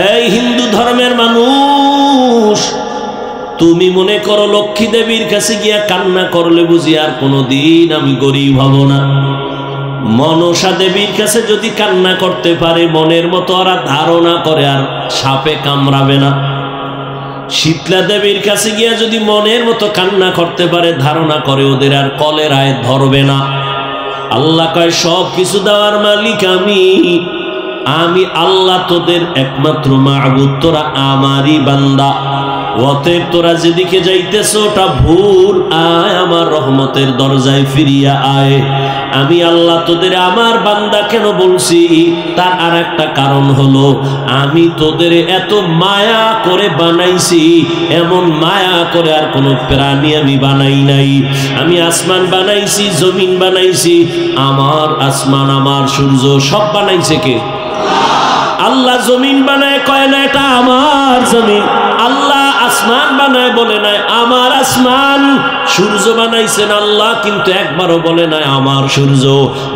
এই হিন্দু ধর্মের মানুষ, তুমি মনে করো লক্ষ্মী দেবীর কাছে গিয়া কান্না করলে বুঝি আর কোনোদিন আমি গরিব হব না? মনসা দেবীর কাছে যদি কান্না করতে পারে, মনের মতো ওরা ধারণা করে আর সাপে কামড়াবে না। শীতলা দেবীর কাছে গিয়া যদি মনের মতো কান্না করতে পারে, ধারণা করে ওদের আর কলেরায় ধরবে না। আল্লাহ কয় সব কিছু দেওয়ার মালিক আমি, আমি আল্লাহ তোদের একমাত্র মাবুদ, তোরা আমারই বান্দা। অতএব তোরা যেদিকে যাইতেছ ওটা ভুল, আয় আমার রহমতের দরজায় ফিরিয়া আয়। আমি আল্লাহ তোদের আমার বান্দা কেন বলছি, তার আর একটা কারণ হলো আমি তোদের এত মায়া করে বানাইছি, এমন মায়া করে আর কোনো প্রাণী আমি বানাই নাই। আমি আসমান বানাইছি, জমিন বানাইছি, আমার আসমান আমার সূর্য সব বানাইছে কে? আল্লাহ। জমিন বানায় কয় না এটা আমার জমিন, আল্লাহ আসমান বানায় বলে নাই আমার আসমান। সূর্য বানাইছেন আল্লাহ, কিন্তু একবারও বলে নাই আমার সূর্য।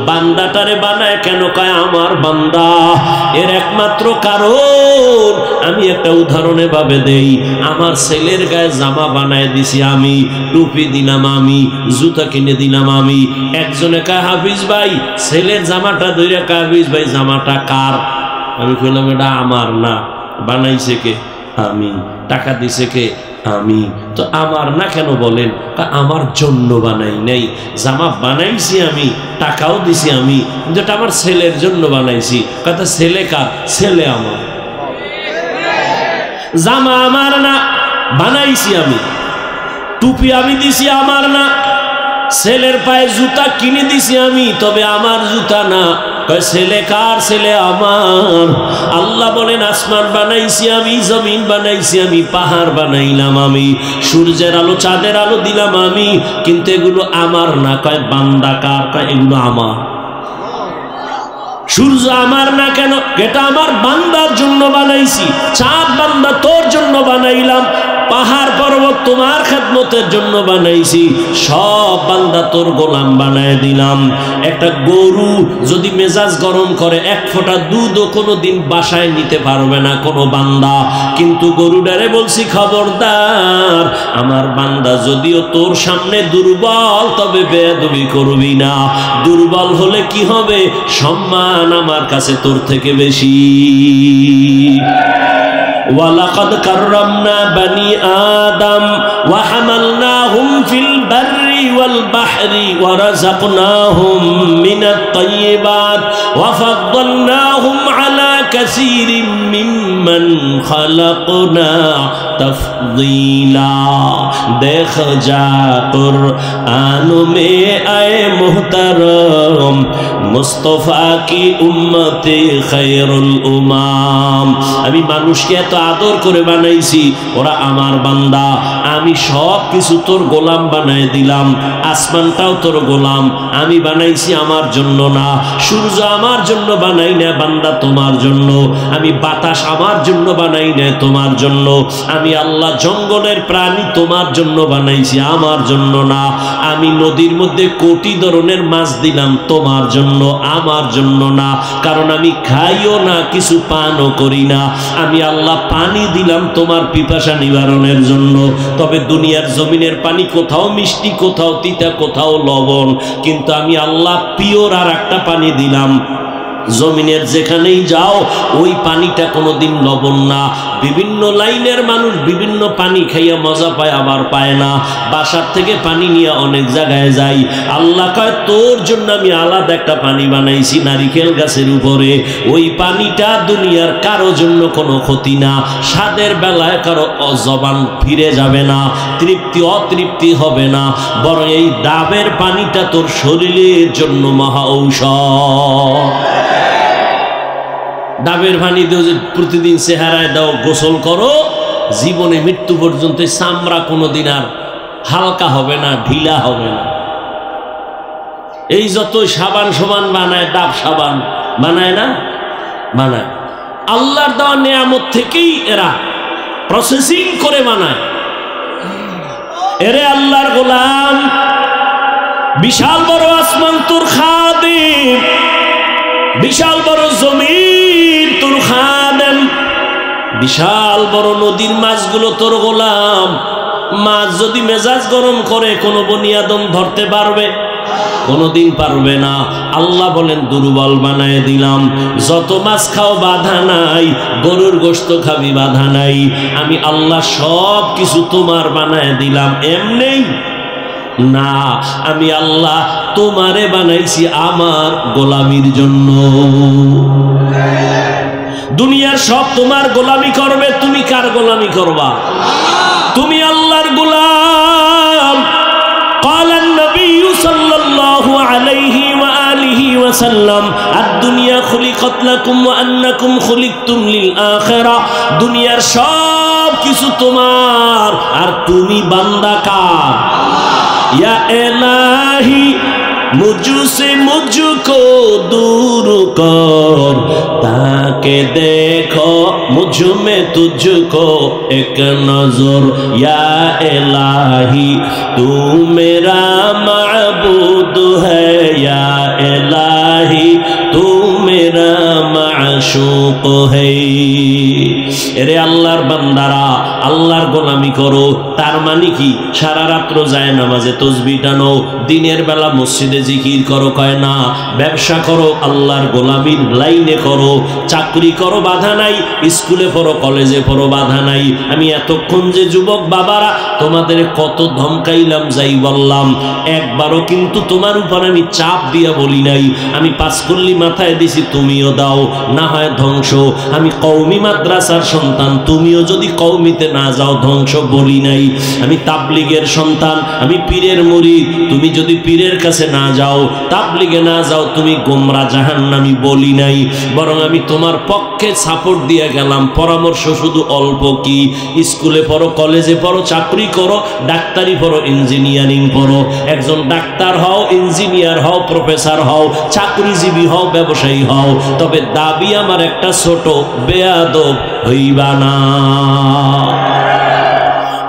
বান্দাটারে বানায় কেন? কয় আমার বান্দা। এর একমাত্র কারণ আমি একটা উদাহরণে ভাবে দেই, আমার ছেলের গায়ে জামা বানায় দিছি আমি, টুপি দিলাম আমি, জুতা কিনে দিলাম আমি। একজনে কয় হাফিজ ভাই ছেলের জামাটা ধরে, কয় হাফিজ ভাই জামাটা কার? আমি কইলাম এটা আমার না, বানাইছে কে? আমি। টাকা দিছে কে? আমি। তো আমার না কেন বলেন? আমার জন্য বানাই নাই, জামা বানাইছি আমি, টাকাও দিছি আমি, কিন্তু এটা আমার ছেলের জন্য বানাইছি। কথা ছেলে কার? ছেলে আমার। জামা আমার না, বানাইছি আমি। টুপি আমি দিছি আমার না, ছেলের পায়ে জুতা কিনে দিছি আমি, তবে আমার জুতা না। ছেলে কার? ছেলে আমার। আল্লাহ বলেন আসমান বানাইছি আমি, জমিন বানাইছি আমি, পাহাড় বানাইলাম আমি, সূর্যের আলো চাঁদের আলো দিলাম আমি, কিন্তু এগুলো আমার না। কয় বান্দা কার? কয় এগুলো আমার। সূর্য আমার না কেন? এটা আমার বান্দার জন্য বানাইছি। চাঁদ বান্দা তোর জন্য বানাইলাম, পাহাড় পর্বত তোমার খেদমতের জন্য বানাইছি, সব বান্দা তোর গোলাম বানায় দিলাম। একটা গরু যদি মেজাজ গরম করে, এক ফোঁটা দুধও কোনোদিন বাসায় নিতে পারবে না কোনো বান্দা, কিন্তু গরুটারে বলছি খবরদার, আমার বান্দা যদিও তোর সামনে দুর্বল, তবে বেয়াদবি করবি না। দুর্বল হলে কি হবে? সম্মান আমার কাছে তোর থেকে বেশি। وَلَقَدْ كَرَّمْنَا بَنِي آدَمَ وَحَمَلْنَاهُمْ فِي الْبَرِّ وَالْبَحْرِ وَرَزَقْنَاهُمْ مِنَ الطَّيِّبَاتِ وَفَضَّلْنَاهُمْ عَلَى كَثِيرٍ مِّمَّنْ خَلَقْنَا تَفْضِيلًا। देख जा कुरान में आए मुहतरम, मुस्तफा की उम्मते खैरुल उमाम। আমি মানুষকে এত আদর করে বানাইছি, ওরা আমার বান্দা। আমি সব কিছু তোর গোলাম বানাই দিলাম। আসমানটাও তোর গোলাম, আমি বানাইছি আমার জন্য না। সূর্য আমার জন্য বানাই না, বান্দা তোমার জন্য। আমি বাতাস আমার জন্য বানাই না, তোমার জন্য। আমি আল্লাহ জঙ্গলের প্রাণী তোমার জন্য বানাইছি, আমার জন্য না। আমি নদীর মধ্যে কোটি ধরনের মাছ দিলাম তোমার জন্য, আমার জন্য না। কারণ আমি খাইও না, কিছু পানও করি না। আমি আল্লাহ পানি দিলাম তোমার পিপাসা নিবারণের জন্য। তবে দুনিয়ার জমিনের পানি কোথাও মিষ্টি, কোথাও তিতা, কোথাও লবণ, কিন্তু আমি আল্লাহ পিওর আর একটা পানি দিলাম। জমিনের যেখানেই যাও ওই পানিটা কোনোদিন লবণ না। বিভিন্ন লাইনের মানুষ বিভিন্ন পানি খাইয়া মজা পায়, আবার পায় না। বাসার থেকে পানি নিয়ে অনেক জায়গায় যাই, আল্লাহ কয় তোর জন্য আমি আলাদা একটা পানি বানাইছি নারিকেল গাছের উপরে। ওই পানিটা দুনিয়ার কারো জন্য কোনো ক্ষতি না। স্বাদের বেলায় কারো জবান ফিরে যাবে না, তৃপ্তি অতৃপ্তি হবে না, বরং এই ডাবের পানিটা তোর শরীরের জন্য মহা ঔষধ। ডাবের পানি দিও, যে প্রতিদিন চেহারায় দাও, গোসল করো, জীবনে মৃত্যু পর্যন্ত চামড়া কোনোদিন আর হালকা হবে না, ঢিলা হবে না। এই যত সাবান সমান বানায়, ডাব সাবান বানায় না? বানায়। আল্লাহর দেওয়া নেয়ামত থেকেই এরা প্রসেসিং করে বানায়। এরে আল্লাহর গোলাম, বিশাল বড় আসমান তোর খাদিম, বিশাল বড় জমিন তোর খাদেম, বিশাল বড় নদীর মাছগুলো তোর গোলাম। মাছ যদি মেজাজ গরম করে কোনো বনি আদম ধরতে পারবে? কোনোদিন পারবে না। আল্লাহ বলেন দুর্বল বানায় দিলাম। যত মাছ খাও বাধা নাই, গরুর গোশত খাবি বাধা নাই, আমি আল্লাহ সব কিছু তোমার বানায় দিলাম। এমনি না, আমি আল্লাহ তোমারে বানাইছি আমার গোলামির জন্য। দুনিয়ার সব তোমার গোলামি করবে, তুমি কার গোলামি করবা? তুমি আল্লাহর গোলাম। قال النبي صلى الله عليه وآله وسلم الدنيا خلقت لكم وأنكم خلقتم للآخرة। দুনিয়ার সব কিছু তোমার আর তুমি বান্দা কার? या इलाही मुझसे मुझको दूर कर, ताके देखो मुझ में तुझको एक नजर। या इलाही तू मेरा माबूद है, या इलाही तू मेरा माशूक है। এরে আল্লাহর বান্দারা, আল্লাহর গোলামি করো। তার মানে কি? সারা রাত্র যায় নামাজে তসবিহ টানো, দিনের বেলা মসজিদে জিকির করো, কয় না। ব্যবসা করো, আল্লাহর গোলামির লাইনে করো। চাকরি করো, বাধা নাই। স্কুলে পড়ো, কলেজে পড়ো, বাধা নাই। আমি এতক্ষণ যে যুবক বাবারা তোমাদের কত ধমকাইলাম, যাই বললাম, একবারও কিন্তু তোমার উপর আমি চাপ দিয়া বলি নাই। আমি পাঁচকল্লি মাথায় দিছি, তুমিও দাও, না হয় ধ্বংস। আমি কওমি মাদ্রাসার সন্তান, তুমিও যদি কওমিতে না যাও ধ্বংস বলি নাই। আমি তাবলিগের সন্তান, আমি পীরের মুরিদ, তুমি যদি পীরের কাছে না যাও, তাবলিগে না যাও, তুমি গোমরা জাহান্নামী বলি নাই। বরং আমি তোমার পক্ষে সাপোর্ট দিয়ে গেলাম। পরামর্শ শুধু অল্প কি, স্কুলে পড়ো, কলেজে পড়ো, চাকরি করো, ডাক্তারি পড়ো, ইঞ্জিনিয়ারিং পড়ো। একজন ডাক্তার হও, ইঞ্জিনিয়ার হও, প্রফেসর হও, চাকরিজীবী হও, ব্যবসায়ী হও, তবে দাবি আমার একটা, ছোট বেয়াদব হইবা না।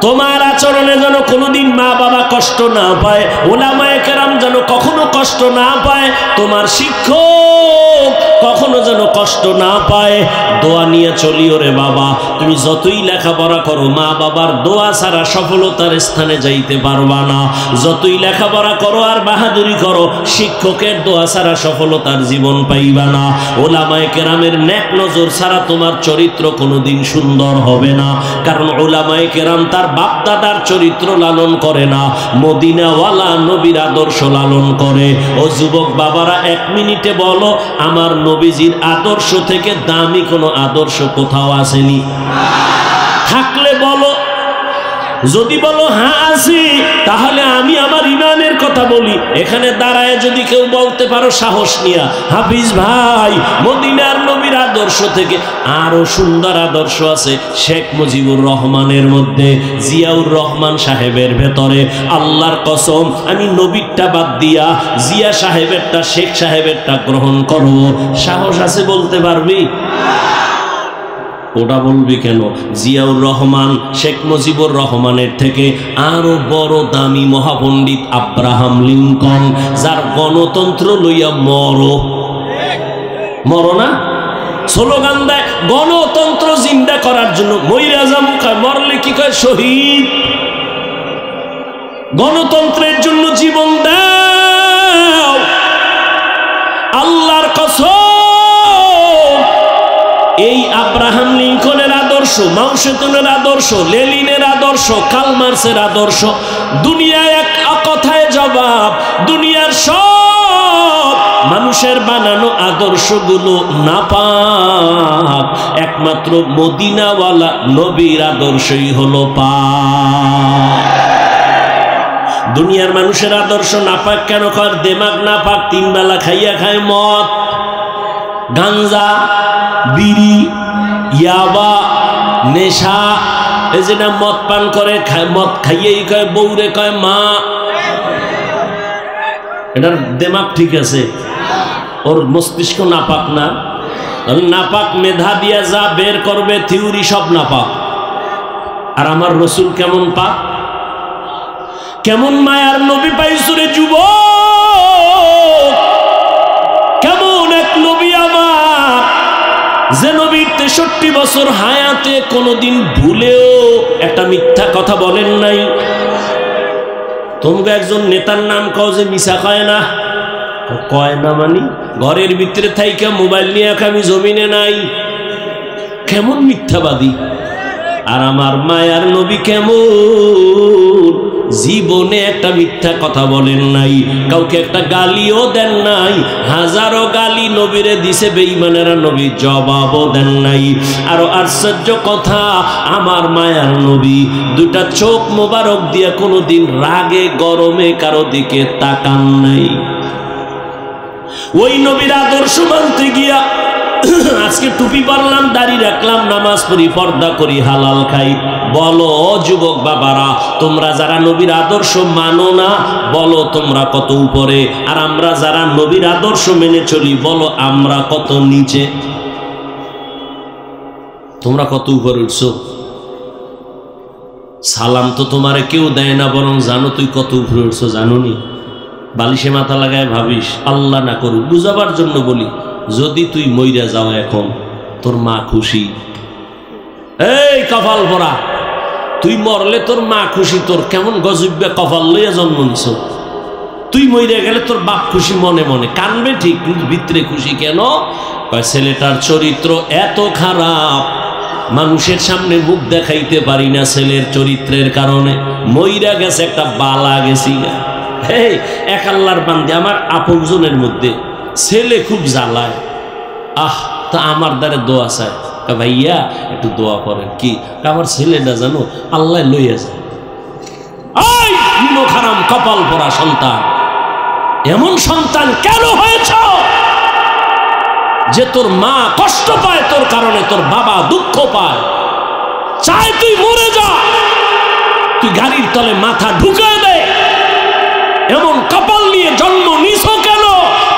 তোমার আচরণে যেন কোনোদিন মা বাবা কষ্ট না পায়, উলামায়ে কেরাম যেন কখনো কষ্ট না পায়, তোমার শিক্ষক কখনো যেন কষ্ট না পায়। দোয়া নিয়ে চলিও রে বাবা। তুমি যতই লেখাপড়া করো, মা বাবার দোয়া ছাড়া সফলতার স্থানে যাইতে পারবা না। যতই লেখাপড়া করো আর বাহাদুরি করো, শিক্ষকের দোয়া ছাড়া সফলতার জীবন পাইবা না। উলামায়ে কেরামের নেক নজর ছাড়া তোমার চরিত্র কোনোদিন সুন্দর হবে না। কারণ উলামায়ে কেরাম তার বাপ দাদার চরিত্র লালন করে না, মদিনাওয়ালা নবীর আদর্শ লালন করে। ও যুবক বাবারা, এক মিনিটে বলো, আমার নবীজির আদর্শ থেকে দামি কোনো আদর্শ কোথাও আসেনি? থাকলে বলো। যদি বলো হ্যাঁ আছি, তাহলে আমি আমার ইমানের কথা বলি। এখানে দাঁড়ায় যদি কেউ বলতে পারো সাহস নিয়া, হাফিজ ভাই, মদিনার নবীর আদর্শ থেকে আরো সুন্দর আদর্শ আছে শেখ মুজিবুর রহমানের মধ্যে, জিয়াউর রহমান সাহেবের ভেতরে, আল্লাহর কসম আমি নবীরটা বাদ দিয়া জিয়া সাহেবেরটা, শেখ সাহেবেরটা গ্রহণ করব। সাহস আছে বলতে পারবি? ওটা বলবি কেন? জিয়াউর রহমান শেখ মুজিবুর রহমানের থেকে আরো বড় দামি মহাপণ্ডিত আব্রাহাম লিঙ্কন, যার গণতন্ত্র লইয়া মরো না স্লোগান দেয়, গণতন্ত্র জিন্দা করার জন্য মইরা যামু, মরলে কি কয় শহীদ। গণতন্ত্রের জন্য জীবন দাও। আল্লাহর কসম, এই আব্রাহাম লিঙ্কনের আদর্শ, মাও সেতুনের আদর্শ, লেনিনের আদর্শ, কার্ল মার্ক্সের আদর্শ, দুনিয়ায় এক কথায় জবাব। দুনিয়ার সব মানুষের বানানো আদর্শগুলো নাপাক, একমাত্র মদিনাওয়ালা নবীর আদর্শই হলো পাক। দুনিয়ার মানুষের আদর্শ নাপাক কেন কর? দেমাগ নাপাক, তিন বেলা খাইয়া খায় মদ, গাঞ্জা, বিড়ি, ইয়াবা, নেশা। এই যে না মদ পান করে, মদ খাইয়েই কয় বউরে কয় মা। এটার দেমাগ ঠিক আছে, ওর মস্তিষ্ক নাপাক না। নাপাক মেধা দিয়া যা বের করবে থিওরি সব নাপাক। আর আমার রসুল কেমন পাক, কেমন মায়ার নবী পাইছুরে যুবক, কেমন এক নবী আমার, যে নবীর 63 বছর হায়াতে কোনোদিন ভুলেও একটা মিথ্যা কথা বলেন নাই। তোমরা একজন নেতার নাম কও যে মিছা কয় না, কয় না মানে ঘরের ভিতরে থাইকা মোবাইল নিয়ে আমি জমিনে নাই, কেমন মিথ্যাবাদী। আর আমার মায়ার নবী কেমন, জীবনে একটা মিথ্যা কথা বলেন নাই, কাউকে একটা গালিও দেন নাই। হাজারো গালি নবীরে দিছে বেঈমানেরা, নবী জবাবও দেন নাই। আরো আশ্চর্য কথা, আমার মায়ার নবী দুটা চোখ মোবারক দিয়া কোনোদিন রাগে গরমে কারো দিকে তাকান নাই। ওই নবীর আদর্শ মানতে গিয়া আজকে টুপি পরলাম, দাড়ি রাখলাম, নামাজ পড়ি, পর্দা করি, হালাল খাই। বলো যুবক বাবারা, তোমরা যারা নবীর আদর্শ মানো না, বলো তোমরা কত উপরে, আর আমরা যারা নবীর আদর্শ মেনে চলি, বলো আমরা কত নিচে। তোমরা কত উপরে উঠছো? সালাম তো তোমারে কেউ দেয় না, বরং জানো তুই কত উপরে উঠছো, জানো নি? বালিশে মাথা লাগায় ভাবিস, আল্লাহ না করুক, বুঝাবার জন্য বলি, যদি তুই মইরা যাও এখন, তোর মা খুশি? এই কপাল ভরা, তুই মরলে তোর মা খুশি? তোর কেমন গজব্যা কপাল লইয়া জন্ম নিছ। তুই মইরা গেলে তোর বাপ খুশি, মনে মনে কানবে ঠিক, কিন্তু ভিতরে খুশি কেন? ছেলেটার চরিত্র এত খারাপ, মানুষের সামনে মুখ দেখাইতে পারি না ছেলের চরিত্রের কারণে। মইরা গেছে, একটা বালা গেছি। এই এক আল্লাহর বান্দে, আমার আপনজনের মধ্যে ছেলে খুব জ্বালায়, তা আমার দ্বারা দোয়া চায়, ভাইয়া একটু দোয়া করেন। কি? আমার ছেলেটা জানো আল্লাহ লইয়া যায়। খারাম কপাল পরা সন্তান, এমন সন্তান কেন হয়েছ যে তোর মা কষ্ট পায় তোর কারণে, তোর বাবা দুঃখ পায়, চায় তুই মরে যা, তুই গাড়ির তলে মাথা ঢুকায় দে। এমন কপাল নিয়ে জন্ম নিছ কেন?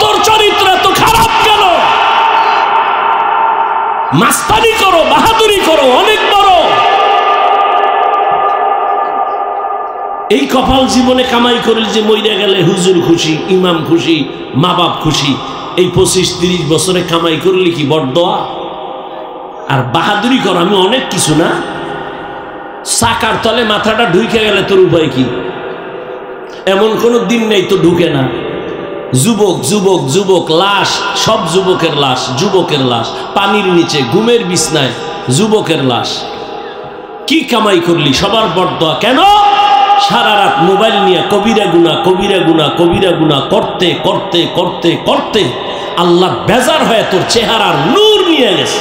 তোর চরিত্র এত খারাপ কেন? মাস্তানি করো, বাহাদুরি করো, অনেক বড়। এই কপাল জীবনে কামাই করিল যে মইরা গেলে হুজুর খুশি, ইমাম খুশি, মা বাপ খুশি। এই 25-30 বছরে কামাই করলি কি বড়দোয়া? আর বাহাদুরি কর, আমি অনেক কিছু না। চাকার তলে মাথাটা ঢুকে গেলে তোর উপায় কি? এমন কোনো দিন নেই তো ঢুকে না। যুবক যুবক যুবক, লাশ, সব যুবকের লাশ, যুবকের লাশ, পানির নিচে ঘুমের বিছনায় যুবকের লাশ। কি কামাই করলি? সবার বড়দোয়া কেন? সারা রাত মোবাইল নিয়ে কবিরা গুনাহ, কবিরা গুনাহ, কবিরা গুনাহ করতে করতে করতে করতে আল্লাহ বেজার হয়ে তোর চেহারার নূর নিয়ে গেছে।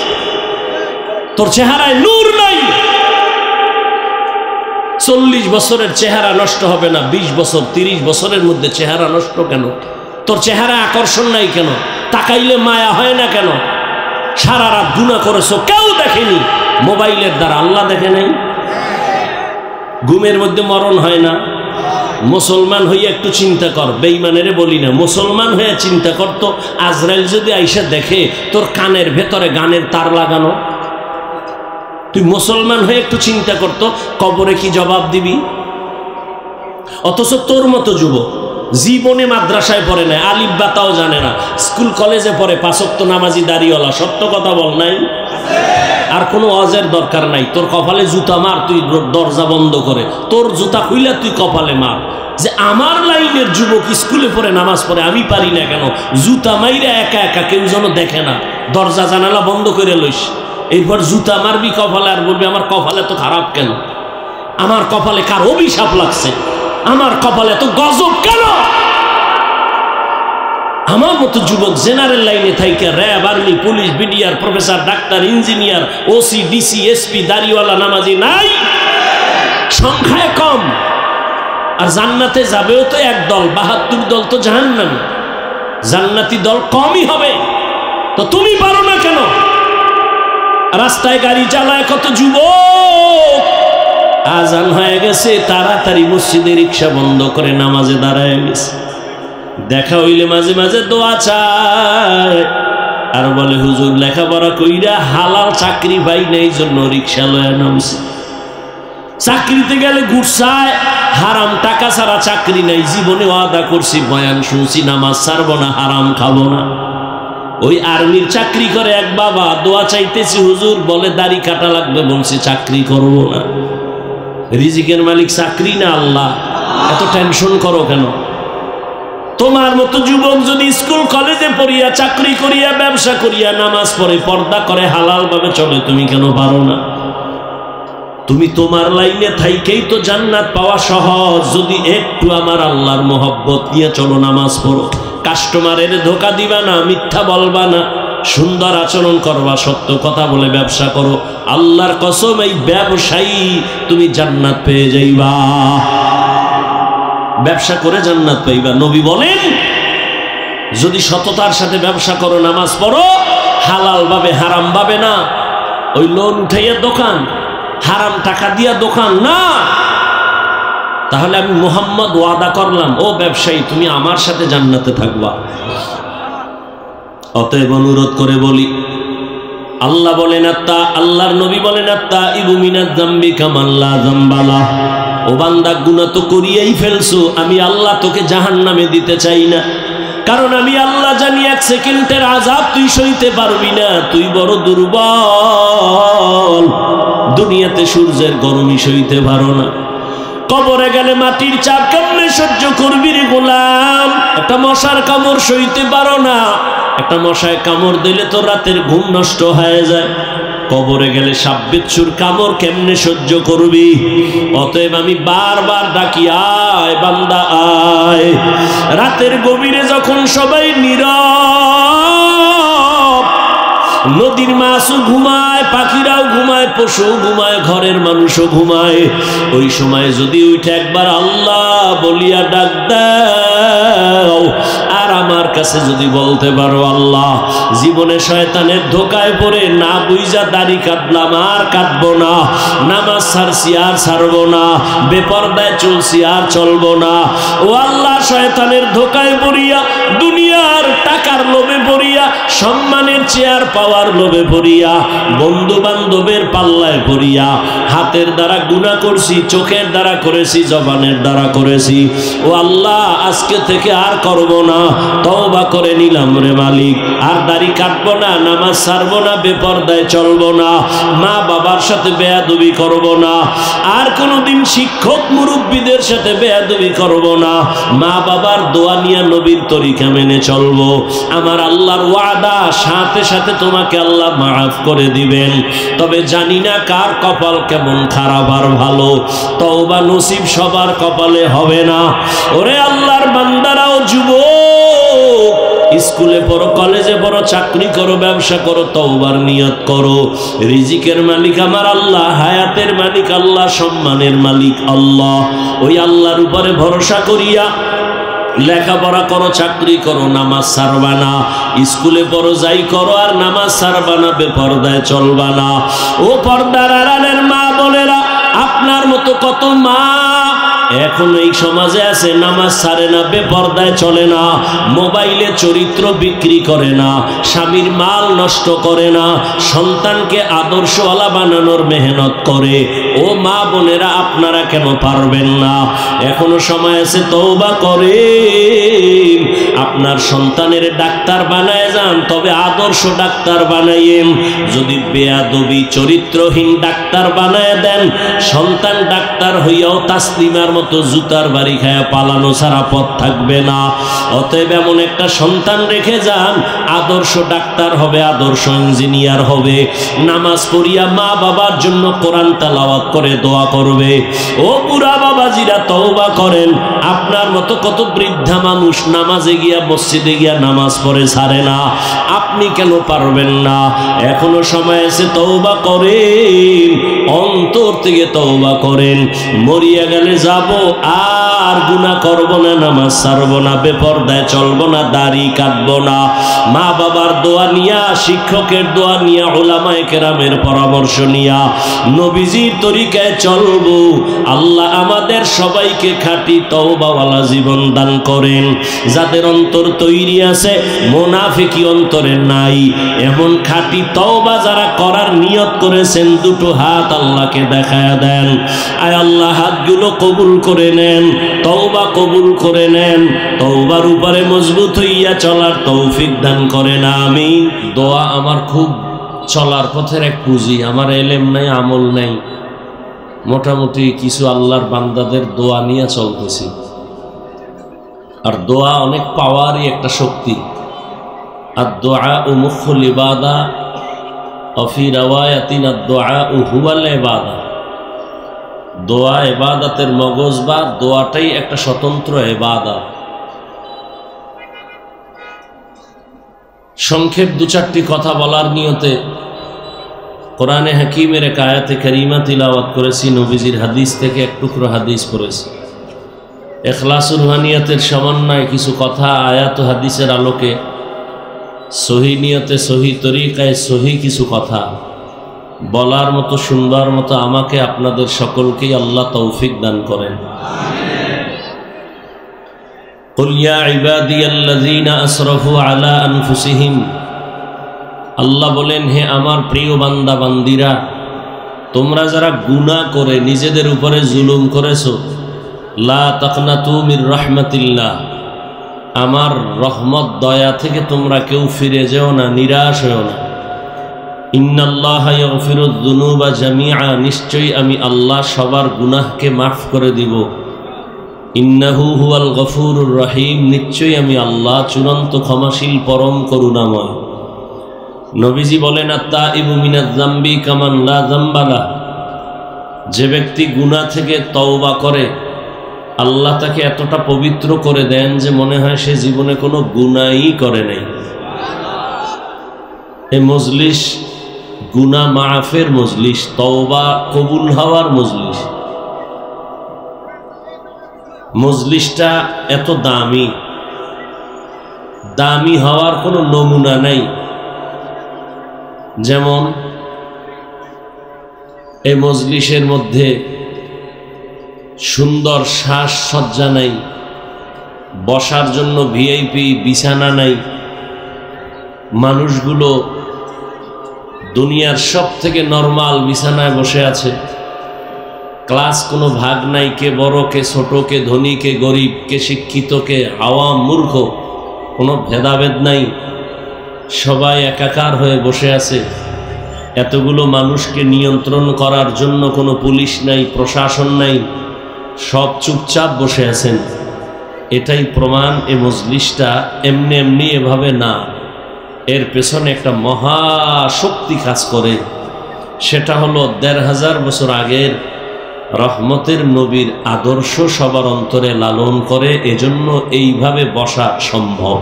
তোর চেহারায় নূর নাই। 40 বছরের চেহারা নষ্ট হবে না, 20 বছর 30 বছরের মধ্যে চেহারা নষ্ট কেন? তোর চেহারা আকর্ষণ নাই কেন? তাকাইলে মায়া হয় না কেন? সারা রাত গুনাহ করেছো, কেউ দেখেনি, মোবাইলের দ্বারা, আল্লাহ দেখে নাই। ঘুমের মধ্যে মরণ হয় না। মুসলমান হইয়া একটু চিন্তা কর, বেঈমানেরে বলি না, মুসলমান হয়ে চিন্তা করতো, আজরাইল যদি আইসা দেখে তোর কানের ভেতরে গানের তার লাগানো, তুই মুসলমান হয়ে একটু চিন্তা করতো, কবরে কি জবাব দিবি? অথচ তোর মতো যুবক জীবনে মাদ্রাসায় পড়ে নাই, আলিফ বাতাও জানে না, স্কুল কলেজে পড়ে, 5 ওয়াক্ত নামাজি, দাড়িওয়ালা। সত্য কথা বল, নাই? আর কোনো ওয়াজের দরকার নাই। তোর কপালে জুতা মার, তুই দরজা বন্ধ করে, তোর জুতা খুইলা তুই কপালে মার। যে আমার লাইনের যুবক স্কুলে পড়ে, নামাজ পড়ে, আমি পারি না কেন? জুতা মাইরা একা একা, কেউ যেন দেখে না, দরজা জানালা বন্ধ করে লইস। এরপর জুতা মারবি কপালে, আর বলবি আমার কপালে তো খারাপ কেন? আমার কপালে কার অভিশাপ লাগছে? আমার কপালে তো গজব কেন? আমার মতো যুবক জেনারেল লাইনে থাইকা RAB, army, police, BDR, professor, doctor, engineer, OC, DC, SP, দাড়িওয়ালা, নামাজি নাই, সংখ্যায় কম। আর জান্নাতে যাবেও তো এক দল, 72 দল তো জাহান্নামী। জান্নাতি দল কমই হবে। তো তুমি পারো না কেন? রাস্তায় গাড়ি চালায় কত যুবক, আজান হয়ে গেছে, তাড়াতাড়ি মসজিদে রিক্সা বন্ধ করে নামাজে দাঁড়ায় গেছে। দেখা হইলে মাঝে মাঝে দোয়া চায়, আর বলে হুজুর লেখাপড়া কইরা হালাল চাকরি পাই না, এই জন্য রিক্সা লয়া নামছে। চাকরিতে গেলে ঘুরছায়, হারাম টাকা ছাড়া চাকরি নাই। জীবনে ওয়াদা করছি, বয়ান শুনছি, নামাজ ছাড়বো না, হারাম খাবো না। ওই আর্মির চাকরি করে এক বাবা, দোয়া চাইতেছি হুজুর, বলে দাড়ি কাটা লাগবে, বলছি চাকরি করব না। রিজিকের মালিক চাকরি না আল্লাহ, এত টেনশন করো কেন? তোমার মতো যুবক যদি স্কুল কলেজে পড়িয়া, চাকরি করিয়া, ব্যবসা করিয়া, নামাজ পড়ে, পর্দা করে, হালাল ভাবে চলে, তুমি কেন পারো না? তুমি তোমার লাইনে থাইকেই তো জান্নাত পাওয়া সহজ। যদি একটু আমার আল্লাহর মোহব্বত নিয়ে চলো, নামাজ পড়ো, কাস্টমারের ধোকা দিবা না, মিথ্যা বলবা না, সুন্দর আচরণ করবা, সত্য কথা বলে ব্যবসা করো, আল্লাহর কসম এই ব্যবসায়ী তুমি জান্নাত পেয়ে যাইবা। ব্যবসা করে জান্নাত পাইবা। নবী বলেন যদি সততার সাথে ব্যবসা করো, নামাজ পড়ো, হালাল ভাবে, হারাম ভাবে না, ওই লোন উঠাইয়া দোকান, হারাম টাকা দিয়া দোকান না, তাহলে আমি মুহাম্মদ ওয়াদা করলাম, ও ব্যবসায়ী তুমি আমার সাথে জান্নাতে থাকবা। অতএব অনুরোধ করে বলি, আল্লাহ বলেন আল্লাহর নবী বলেন আত্তাইবু মিনাজ যামবি কামান লা যামবালা। ও বান্দা, গুনাহ তো করিয়াই ফেলছো, আমি আল্লাহ তোকে জাহান্নামে দিতে চাই না, কারণ আমি আল্লাহ জানি এক সেকেন্ডের আযাব তুই সইতে পারবি না, তুই বড় দুর্বল, দুনিয়াতে সূর্যের গরমই সইতে পারো না, কবরে গেলে মাটির চাপ কেমনে সহ্য করবি রে গোলাম? একটা মশার কামড় সইতে পারো না, একটা মশায় কামড় দিলে তো রাতের ঘুম নষ্ট হয়ে যায়, কবরে গেলে সাপ বিচ্ছুর কামড় কেমনে সহ্য করবি? অতএব আমি বারবার ডাকি, আয় বান্দা আয়। রাতের গভীরে যখন সবাই নীরব, নদীর মাছও ঘুমায়, পাখিরাও ঘুমায়, পশু ঘুমায়, ঘরের মানুষও ঘুমায়, ওই সময় যদি উঠে একবার আল্লাহ বলিয়া ডাক দাও, আর আমার কাছে যদি বলতে পারো আল্লাহ জীবনে শয়তানের ধোকায় পড়ে না বুঝা দাড়ি কাটলাম, আর কাটবো না, নামাজ ছাড়ছি আর ছাড়বো না, বেপরদায় চলছি আর চলবো না, ও আল্লাহ শয়তানের ধোকায় পড়িয়া, দুনিয়ার টাকার লোভে পড়িয়া, সম্মানের চেয়ার পাওয়ার লোভে পড়িয়া, বন্ধু বান্ধবের পাল্লায় পড়িয়া, হাতের দ্বারা গুনাহ করছি, চোখের দ্বারা করেছি, জবানের দ্বারা করেছি, ও আল্লাহ আজকে থেকে আর করব না, তওবা করে নিলাম রে মালিক, আর দাড়ি কাটবো না, নামাজ ছাড়বো না, বেপরদায় চলবো না, মা বাবার সাথে বেয়াদবি করব না, আর কোনোদিন শিক্ষক মুরব্বীদের সাথে বেয়াদবি করব না, মা বাবার দোয়া নিয়ে নবীর তরিকা মেনে চলবো। আমার আল্লাহর ওয়াদা, সাথে সাথে তোমাকে আল্লাহ মাফ করে দিবেন। তবে জানি না কার কপাল কেমন খারাপ আর ভালো, তওবা নসিব সবার কপালে হবে না। ওরে আল্লাহর বান্দারাও, যুবক, স্কুলে পড়ো, কলেজে পড়ো, চাকরি করো, ব্যবসা করো, তওবার নিয়ত করো। রিজিকের মালিক আমার আল্লাহ, হায়াতের মালিক আল্লাহ, সম্মানের মালিক আল্লাহ। ওই আল্লাহর উপরে ভরসা করিয়া লেখাপড়া করো, চাকরি করো, নামাজ ছাড়বা না, স্কুলে পড়ো, যাই করো, আর নামাজ ছাড়বা না, বেপরদায় চলবা না। ও পর্দার আড়ালের মা বোনেরা, আপনার মতো কত মা এখন এই সমাজে আছে, নামাজ ছাড়ে না, বেপরদায় চলে না, মোবাইলে চরিত্র বিক্রি করে না, স্বামীর মাল নষ্ট করে না, সন্তানকে আদর্শওয়ালা বানানোর মেহনত করে। ও মা বোনেরা, আপনারা কেন পারবেন না? এখনো সময় আছে, তওবা করে আপনার সন্তানের ডাক্তার বানায় যান, তবে আদর্শ ডাক্তার বানাইয়েন। যদি বেয়াদবি চরিত্রহীন ডাক্তার বানায় দেন, সন্তান ডাক্তার হইয়াও তাসলিমার মতো জুতার বাড়ি খায়া পালানো ছাড়া পথ থাকবে না। অতএব এমন একটা সন্তান রেখে যান, আদর্শ ডাক্তার হবে, আদর্শ ইঞ্জিনিয়ার হবে, নামাজ পড়িয়া মা বাবার জন্য কোরআন তেলাওয়াত করে দোয়া করবে। ও বুড়া বাবাজিরা, তওবা করেন। আপনার মতো কত বৃদ্ধা মানুষ নামাজে গিয়া, মসজিদে গিয়া নামাজ পড়ে ছাড়ে না, আপনি কেন পারবেন না? এখনো সময় আছে, তওবা করেন, অন্তর থেকে তওবা করেন। মরিয়া গেলে যাব, আর গুনাহ করব না, নামাজ ছাড়ব না, বেপরদায় চলব না, দাড়ি কাটব না, মা বাবার দোয়া নিয়া, শিক্ষকের দোয়া নিয়া, উলামায়ে কেরামের পরামর্শ নিয়া নবীজির তরিকায় চলব। আল্লাহ আমাদের সবাইকে খাঁটি তওবাওয়ালা জীবন দান করেন। যাদের অন্তর তৈরি আছে, মুনাফিকি অন্তরে নাই, এমন খাঁটি তওবা যারা করার নিয়ত করেছেন, দুটো হাত আল্লাহ তওবাকে দেখায়া দেন। আয় আল্লাহ, হাতগুলো কবুল করে নেন, তওবা কবুল করে নেন, তওবার উপরে মজবুত হইয়া চলার তৌফিক দান করেন, আমিন। দোয়া আমার খুব চলার পথের এক পুঁজি। আমার এলেম নাই, আমল নাই, মোটামুটি কিছু আল্লাহর বান্দাদের দোয়া নিয়ে চলতেছি। আর দোয়া অনেক পাওয়ারই একটা শক্তি। আর দোয়া ও মুখুল ইবাদা, অফি রাওয়ায়াতিন আদ-দুআ হুয়াল ইবাদা। দোয়া ইবাদতের মগজ, বা দোয়াটাই একটা স্বতন্ত্র ইবাদত। সংক্ষেপ দু চারটি কথা বলার নিয়তে কোরআনে হাকিমের এক আয়াতে কারিমা তিলাওয়াত করেছি, নবীজির হাদিস থেকে এক টুকরো হাদিস পড়েছি। ইখলাসুর রুহানিয়াতের সমন্বয়ে কিছু কথা আয়াত ও হাদিসের আলোকে সহি নিয়তে, সহি তরিকায়, সহি কিছু কথা বলার মতো, শুনবার মতো আমাকে আপনাদের সকলকেই আল্লাহ তৌফিক দান করেন। কুল ইয়া ইবাদিয়াল্লাযীনা আসরাফু আলা আনফুসিহিম, আল্লাহ বলেন, হে আমার প্রিয় বান্দা বান্দিরা, তোমরা যারা গুনাহ করে নিজেদের উপরে জুলুম করেছো, লা তাকনাতু মির রাহমাতিল্লাহ, আমার রহমত দয়া থেকে তোমরা কেউ ফিরে যেও না, নিরাশ হও না। ইন্নাল্লাহা ইয়াগফিরুয যুনুবা জামিআ, নিশ্চয়ই আমি আল্লাহ সবার গুনাহকে মাফ করে দিব। ইন্নাহু হুয়াল গফুরুর রহিম, নিশ্চয়ই আমি আল্লাহ চূড়ান্ত ক্ষমাশীল, পরম করুণাময়। নবীজি বলেন, আত-তাইবু মিনাজ যামবি কামান লা যামবা লাহ, যে ব্যক্তি গুনাহ থেকে তওবা করে আল্লাহ তাকে এতটা পবিত্র করে দেন যে মনে হয় সে জীবনে কোনো গুনাহই করে নাই। এই মজলিস গুনাহ মাফের মজলিস, তওবা কবুল হওয়ার মজলিস। মজলিসটা এত দামি, দামি হওয়ার কোনো নমুনা নাই। যেমন এই মজলিসের মধ্যে সুন্দর সাজসজ্জা নাই, বসার জন্য ভিআইপি বিছানা নাই, মানুষগুলো দুনিয়ার সব থেকে নরমাল বিছানায় বসে আছে, ক্লাস কোনো ভাগ নাই, কে বড় কে ছোট, কে ধনী কে গরিব, কে শিক্ষিত কে আওয়াম মূর্খ, কোনো ভেদাভেদ নাই, সবাই একাকার হয়ে বসে আছে। এতগুলো মানুষকে নিয়ন্ত্রণ করার জন্য কোনো পুলিশ নাই, প্রশাসন নাই, সব চুপচাপ বসে আছেন। এটাই প্রমাণ এ মজলিসটা এমনি এমনি এভাবে না, এর পেছনে একটা মহাশক্তি কাজ করে। সেটা হলো ১৫০০ বছর আগের রহমতের নবীর আদর্শ সবার অন্তরে লালন করে, এজন্য এইভাবে বসা সম্ভব।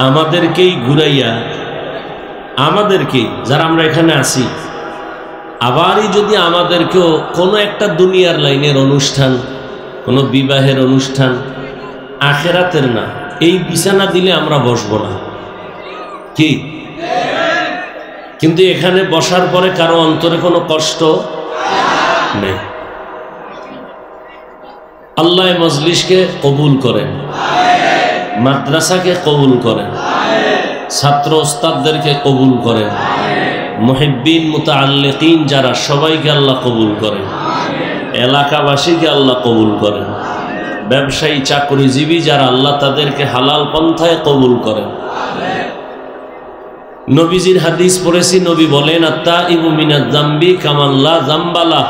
আমাদেরকেই ঘুরাইয়া, আমাদেরকেই যারা আমরা এখানে আছি, আবারই যদি আমাদেরকেও কোনো একটা দুনিয়ার লাইনের অনুষ্ঠান, কোনো বিবাহের অনুষ্ঠান, আখেরাতের না, এই বিছানা দিলে আমরা বসবো না, কি? কিন্তু এখানে বসার পরে কারো অন্তরে কোনো কষ্ট নেই। আল্লাহ মজলিসকে কবুল করেন, মাদ্রাসাকে কবুল করেন, ছাত্র ওস্তাদদেরকে কবুল করেন, মুহিব্বিন মুতাআল্লিকিন যারা, সবাইকে আল্লাহ কবুল করেন, এলাকাবাসীকে আল্লাহ কবুল করেন, ব্যবসায়ী চাকরিজীবী যারা, আল্লাহ তাদেরকে হালাল পন্থায় কবুল করেন। নবীজির হাদিস পড়েছি, নবী বলেন, আত-তাইবু মিনাজ যামবি কামান লা যামবা লাহ,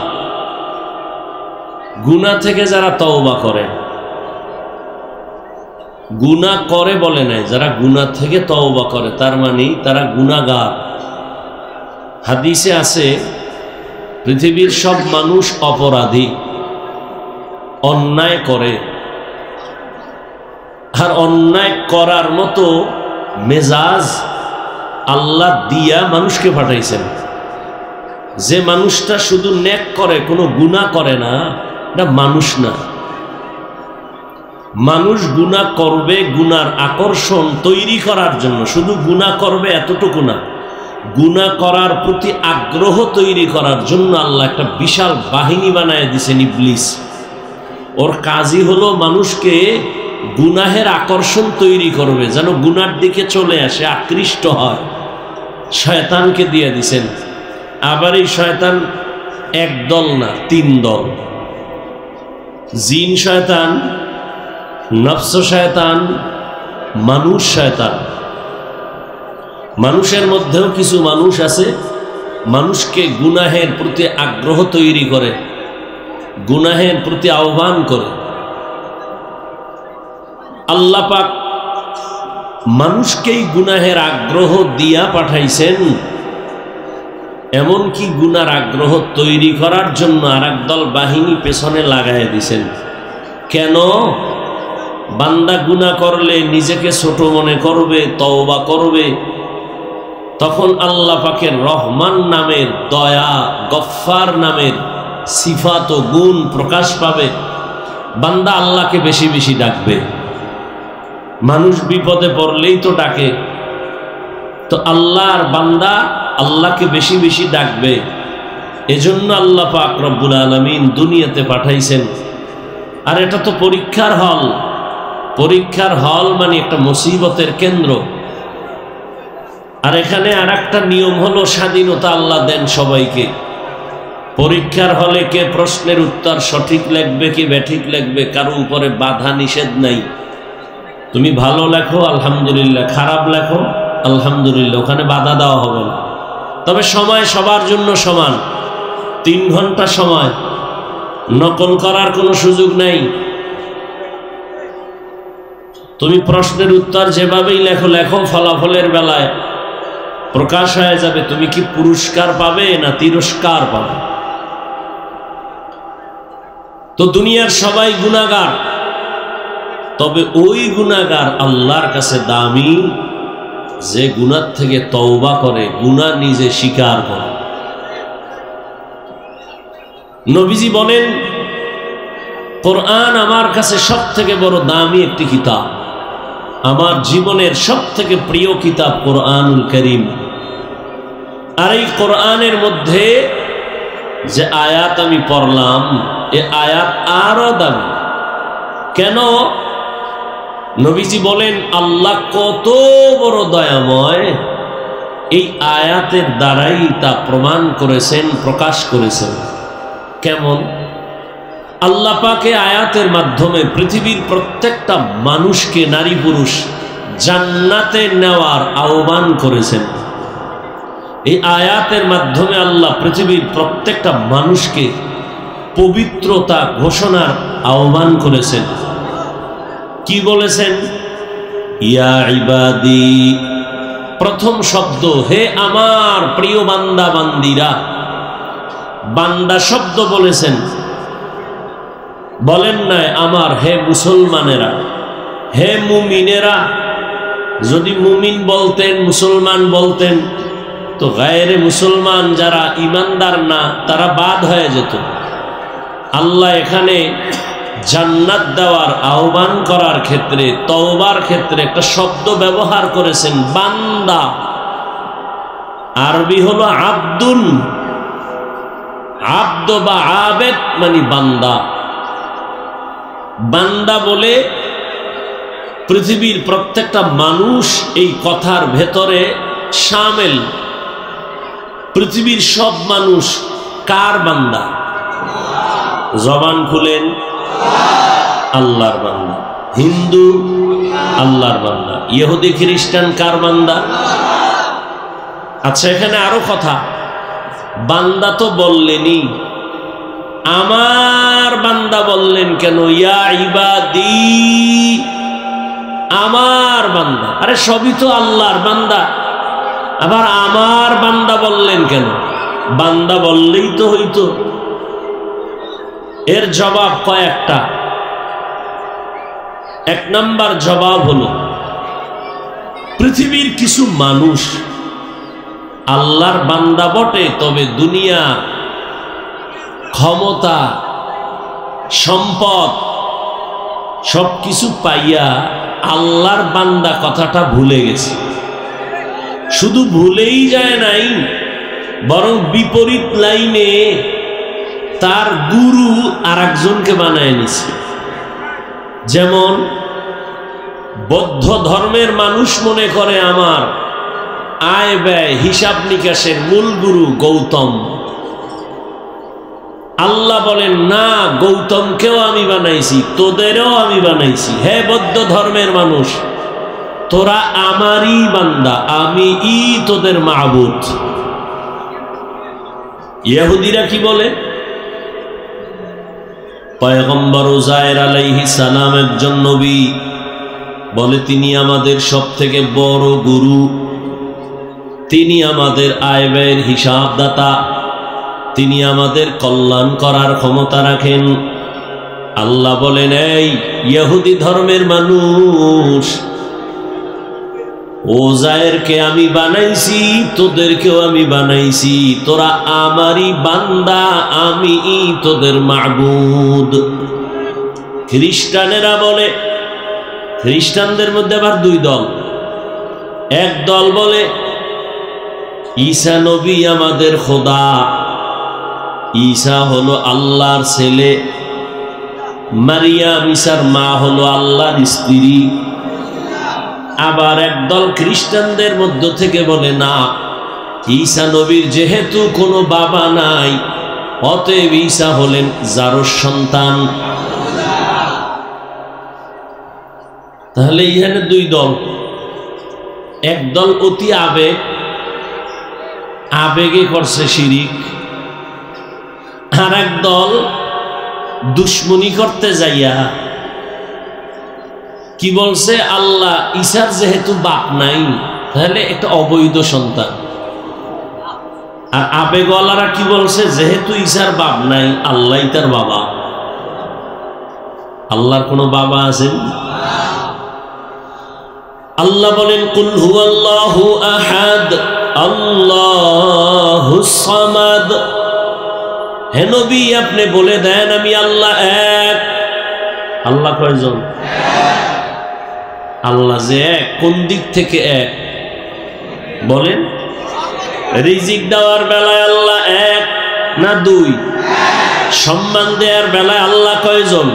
গুনাহ থেকে যারা তওবা করে, গুনাহ করে বলে নাই, যারা গুনাহ থেকে তওবা করে তার মানে তারা গুনাহগার। হাদিসে আছে, পৃথিবীর সব মানুষ অপরাধী, অন্যায় করে, আর অন্যায় করার মতো মেজাজ আল্লাহ দিয়া মানুষকে পাঠাইছেন। যে মানুষটা শুধু নেক করে, কোনো গুনাহ করে না, এটা মানুষ না। মানুষ গুনাহ করবে গুনার আকর্ষণ তৈরি করার জন্য, শুধু গুনাহ করবে এতটুকু না, গুনাহ করার প্রতি আগ্রহ তৈরি করার জন্য আল্লাহ একটা বিশাল বাহিনী বানায় দিয়েছেন, ইবলিস। ওর কাজই হলো মানুষকে গুনাহের আকর্ষণ তৈরি করবে, যেন গুনার দিকে চলে আসে, আকৃষ্ট হয়। শয়তানকে দিয়ে দিছেন। আবার এই শয়তান এক দল না, তিন দল। জিন শয়তান, নফস শয়তান, মানুষ শয়তান। মানুষের মধ্যেও কিছু মানুষ আছে মানুষকে গুনাহের প্রতি আগ্রহ তৈরি করে, গুনাহের প্রতি আহ্বান করে। আল্লাহ পাক মানুষকেই গুনাহের আগ্রহ দিয়া পাঠাইছেন, এমনকি গুনার আগ্রহ তৈরি করার জন্য আর একদল বাহিনী পেছনে লাগাই দিছেন। কেন? বান্দা গুনাহ করলে নিজেকে ছোট মনে করবে, তওবা করবে, তখন আল্লাহ পাকের রহমান নামের, দয়া, গফফার নামের সিফাত ও গুণ প্রকাশ পাবে। বান্দা আল্লাহকে বেশি বেশি ডাকবে। মানুষ বিপদে পড়লেই তো ডাকে, তো আল্লাহর বান্দা আল্লাহকে বেশি বেশি ডাকবে। এজন্য আল্লাহ পাক রব্বুল আলামিন দুনিয়াতে পাঠাইছেন। আর এটা তো পরীক্ষার হল। পরীক্ষার হল মানে একটা মুসিবতের কেন্দ্র। আর এখানে আর একটা নিয়ম হলো, স্বাধীনতা আল্লাহ দেন সবাইকে। পরীক্ষার হলে কে প্রশ্নের উত্তর সঠিক লিখবে কি ব্যাঠিক লিখবে, কারো উপরে বাধা নিষেধ নাই। তুমি ভালো লেখো আলহামদুলিল্লাহ, খারাপ লেখো আলহামদুলিল্লাহ, ওখানে বাধা দেওয়া হবে না। তবে সময় সবার জন্য সমান, 3 ঘন্টা সময়, নকল করার কোনো সুযোগ নেই। তুমি প্রশ্নের উত্তর যেভাবেই লেখো লেখো, ফলাফলের বেলায় প্রকাশ হয়ে যাবে তুমি কি পুরস্কার পাবে না তিরস্কার পাবে। তো দুনিয়ার সবাই গুনাহগার, তবে ওই গুনাহগার আল্লাহর কাছে দামি যে গুনাহ থেকে তওবা করে, গুনাহ নিজে স্বীকার করে। নবীজি বলেন, কোরআন আমার কাছে সব থেকে বড় দামি একটি কিতাব, আমার জীবনের সব থেকে প্রিয় কিতাব কোরআনুল কারীম। আর এই কোরআনের মধ্যে যে আয়াত আমি পড়লাম, এ আয়াত আরো দামি। কেন? নবীজি বলেন আল্লাহ কত বড় দয়াময়, এই আয়াতের দ্বারাই তা প্রমাণ করেছেন, প্রকাশ করেছেন। কেমন? আল্লাহ পাকে আয়াতের মাধ্যমে পৃথিবীর প্রত্যেকটা মানুষকে, নারী পুরুষ, জান্নাতে নেওয়ার আহ্বান করেছেন। এই আয়াতের মাধ্যমে আল্লাহ পৃথিবীর প্রত্যেকটা মানুষকে পবিত্রতা ঘোষণার আহ্বান করেছেন। কি বলেছেন? ইয়া ইবাদি, প্রথম শব্দ হে আমার প্রিয় বান্দা বান্দিরা। বান্দা শব্দ বলেছেন, বলেন নাই আমার হে মুসলমানেরা, হে মুমিনেরা। যদি মুমিন বলতেন, মুসলমান বলতেন, তো গায়রে মুসলমান যারা ইমানদার না তারা বাদ হয়ে যেত। আল্লাহ এখানে জান্নাত দেওয়ার আহ্বান করার ক্ষেত্রে, তওবার ক্ষেত্রে একটা শব্দ ব্যবহার করেছেন, বান্দা। আরবি হলো আব্দুন। আব্দ বা আবেদ মানে বান্দা। বান্দা বলে পৃথিবীর প্রত্যেকটা মানুষ এই কথার ভেতরে শামিল। পৃথিবীর সব মানুষ কার বান্দা? জবান খুলেন, আল্লাহর বান্দা। হিন্দু আল্লাহর বান্দা, ইহুদি খ্রিস্টান কার বান্দা? আচ্ছা, এখানে আরো কথা, বান্দা তো বললেনই, আমার বান্দা বললেন কেন? ইয়া ইবাদি, আমার বান্দা। আরে সবই তো আল্লাহর বান্দা, আবার আমার বান্দা বললেন কেন? বান্দা বললেই তো হইতো। এর জবাব কয়েকটা। 1 নাম্বার জবাব হলো, পৃথিবীর কিছু মানুষ আল্লাহর বান্দা বটে, তবে দুনিয়া, ক্ষমতা, সম্পদ সবকিছু পাইয়া আল্লাহর বান্দা কথাটা ভুলে গেছে। শুধু ভুলেই যায় নাই, বরং বিপরীত লাইনে তার গুরু আর একজনকে বানায় নিছে। যেমন বৌদ্ধ ধর্মের মানুষ মনে করে আমার, আয় ব্যয় হিসাব নিকাশের মূল গুরু গৌতম। আল্লাহ বলেন না, গৌতমকেও আমি বানাইছি, তোদেরও আমি বানাইছি। হে বৌদ্ধ ধর্মের মানুষ, তোরা আমারই বান্দা, আমি তোদের মাবুদ। ইহুদিরা কি বলে? পয়গম্বর উযায়ের আলাইহিস সালাম একজন নবী, বলে তিনি আমাদের সবথেকে বড় গুরু, তিনি আমাদের আয় ব্যয়ের হিসাবদাতা, তিনি আমাদের কল্যাণ করার ক্ষমতা রাখেন। আল্লাহ বলেন, এই ইহুদি ধর্মের মানুষ, উযায়েরকে আমি বানাইছি, তোদেরকেও আমি বানাইছি, তোরা আমারই বান্দা, আমি তোদের মাবুদ। খ্রিস্টানেরা বলে, খ্রিস্টানদের মধ্যে আবার দুই দল। এক দল বলে ঈসা নবী আমাদের খোদা, ঈসা হলো আল্লাহর ছেলে, মারিয়াম ঈসার মা হলো আল্লাহর স্ত্রী। আবার একদল খ্রিস্টানদের মধ্য থেকে বলে না, ঈসা নবীর যেহেতু কোনো বাবা নাই, অতএব ঈসা হলেন জারুর সন্তান। তাহলে এখানে দুই দল। এক দল অতি আবেগে করছে শিরিক, আর এক দল দুশ্মনী করতে যাইয়া কি বলছে, আল্লাহ ঈসার যেহেতু বাপ নাই, তাহলে একটা অবৈধ সন্তান। আর আবেগওয়ালারা কি বলছে, যেহেতু ঈসার বাপ নাই, আল্লাহই তার বাবা। আল্লাহর কোনো বাবা আছেন? আল্লাহ বলেন, কুল হুয়াল্লাহু আহাদ আল্লাহুস সামাদ। হে নবী, আপনি বলে দেন আমি আল্লাহ এক। আল্লাহ কয়জন? আল্লাহ যে এক, কোন দিক থেকে এক বলেন? রিজিক দেওয়ার বেলায় আল্লাহ এক না দুই? সম্মান দেওয়ার বেলায় আল্লাহ কয়জন?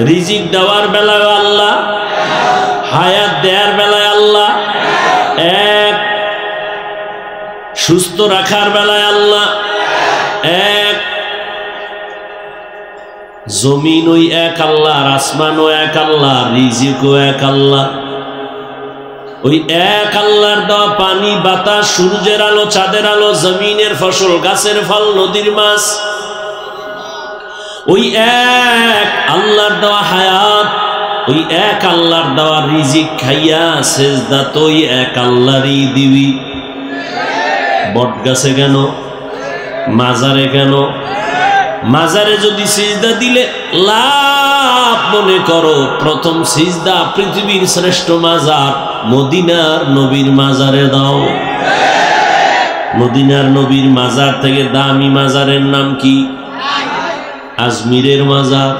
রিজিক দেওয়ার বেলায় আল্লাহ, হায়াত দেওয়ার বেলায় আল্লাহ এক, সুস্থ রাখার বেলায় আল্লাহ এক। জমিন ওই এক আল্লাহ, আসমানও এক আল্লাহ, রিজিকও এক আল্লাহ। ওই এক আল্লাহর দেওয়া পানি, বাতাস, সূর্যের আলো, চাঁদের আলো, জমিনের ফসল, গাছের ফল, নদীর মাছ, ওই এক আল্লাহর দেওয়া হায়াত, ওই এক আল্লাহর দেওয়া রিজিক খাইয়া সেজদা তো ওই এক আল্লাহরই দিবি। বট গাছে কেন? মাজারে কেন? মাজারে যদি সিজদা দিলে লাভ মনে করো, প্রথম সিজদা পৃথিবীর শ্রেষ্ঠ মাজার মদিনার নবীর মাজারে দাও। মদিনার নবীর মাজার থেকে দামি মাজারের নাম কি? আজমিরের মাজার,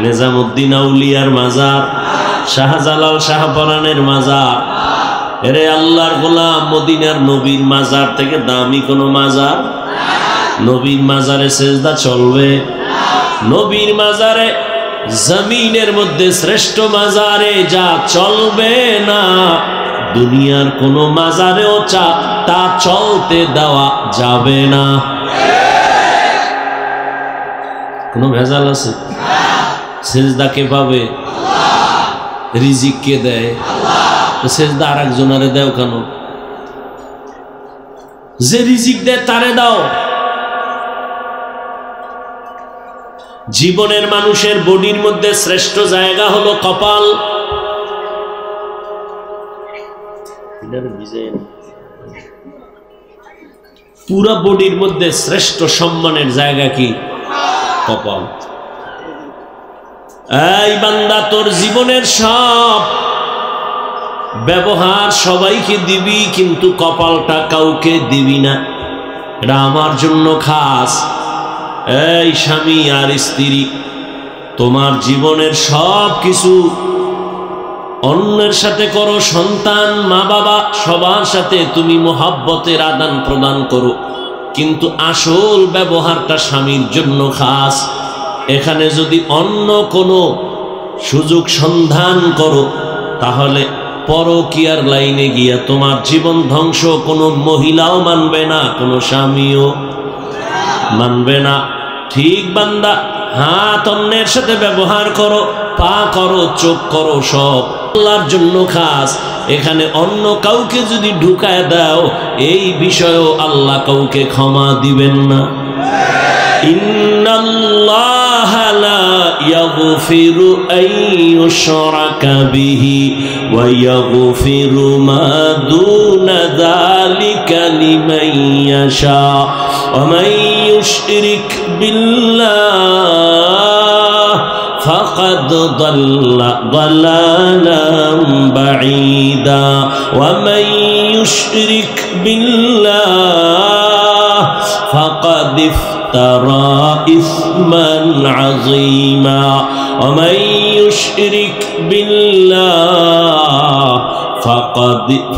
নিজামুদ্দিন আউলিয়ার মাজার, শাহজালাল শাহপরানের মাজার। এরে আল্লাহর গোলাম, মদিনার নবীর মাজার থেকে দামি কোনো মাজার? নবীর মাজারে সেজদা চলবে? নবীর মাজারে, জমিনের মধ্যে শ্রেষ্ঠ মাজারে যা চলবে না, দুনিয়ার কোন মাজারেও তা চলতে দেওয়া যাবে না। কোনো ভেজাল আছে? সেজদা কে পাবে? রিজিক কে দেয়? সেজদা আর একজনারে দেও কেন? যে রিজিক দেয় তারে দাও। জীবনের মানুষের বডির মধ্যে শ্রেষ্ঠ জায়গা হলো কপাল। পুরা বডির মধ্যে শ্রেষ্ঠ সম্মানের জায়গা কি? কপাল। এই বান্দা, তোর জীবনের সব ব্যবহার সবাইকে দিবি, কিন্তু কপালটা কাউকে দিবি না। এটা আমার জন্য খাস। এই স্বামী আর স্ত্রী, তোমার জীবনের সব কিছু অন্যের সাথে করো, সন্তান, মা বাবা, সবার সাথে তুমি মোহাব্বতের আদান প্রদান করো, কিন্তু আসল ব্যবহারটা স্বামীর জন্য খাস। এখানে যদি অন্য কোনো সুযোগ সন্ধান করো, তাহলে পরকীয়ার লাইনে গিয়া তোমার জীবন ধ্বংস। কোনো মহিলাও মানবে না, কোনো স্বামীও মানবে না। ঠিক বান্দা, হাত অন্যের সাথে ব্যবহার করো, পা করো, চোখ করো, সব আল্লাহর জন্য খাস। এখানে অন্য কাউকে যদি ঢুকায় দাও, এই বিষয়েও আল্লাহ কাউকে ক্ষমা দিবেন না। ইন্নাল্লাহা লা ইয়াগফিরু আন ইউশরাকা বিহি ওয়া ইয়াগফিরু মা দুনা যালিকা লিমান ইয়াশা ওয়া মান ইউশরিক বিল্লাহ ফাকাদ দাল্লা দালালান বাঈদা ওয়া মান ইউশরিক বিল্লাহ ফাকাদ ترى إثما عظيما ومن يشرك بالله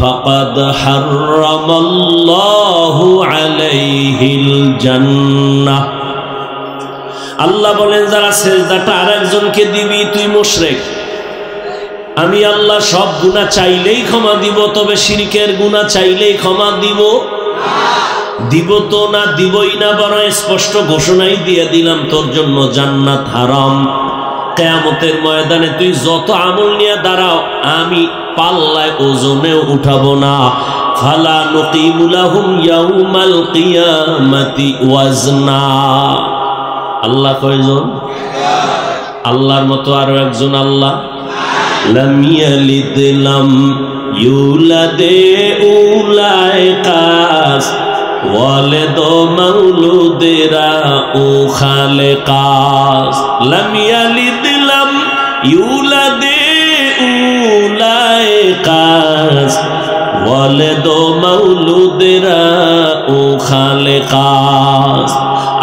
فقد حرم الله عليه الجنة। আল্লাহ বলেন, যারা সেজদাটা আরেকজনকে দিবি তুই মুশরিক। আমি আল্লাহ সব গুনাহ চাইলেই ক্ষমা দিব, তবে শিরকের গুনাহ চাইলেই ক্ষমা দিব দিব তো না, দিবই না, বড় স্পষ্ট ঘোষণাই দিয়ে দিলাম তোর জন্য জান্নাত হারাম। কিয়ামতের ময়দানে তুই যত আমল নিয়ে দাঁড়াও, আমি পাল্লায় ওজনেও উঠাবো না। ফালা নুকিমু লাহুম ইয়াউমাল কিয়ামাতি ওয়াজনা। আল্লাহ কয়জন? আল্লাহর মতো আরো একজন আল্লাহ। লাম ইয়ালিদ লাম ইউলাদে উলাইকাস ওয়ালিদ মাউলুদেরা ও খালেকাস। লাম ইয়ালিদ লাম ইউলাদে উলাইকাস ওয়ালিদ মাউলুদেরা ও খালেকাস।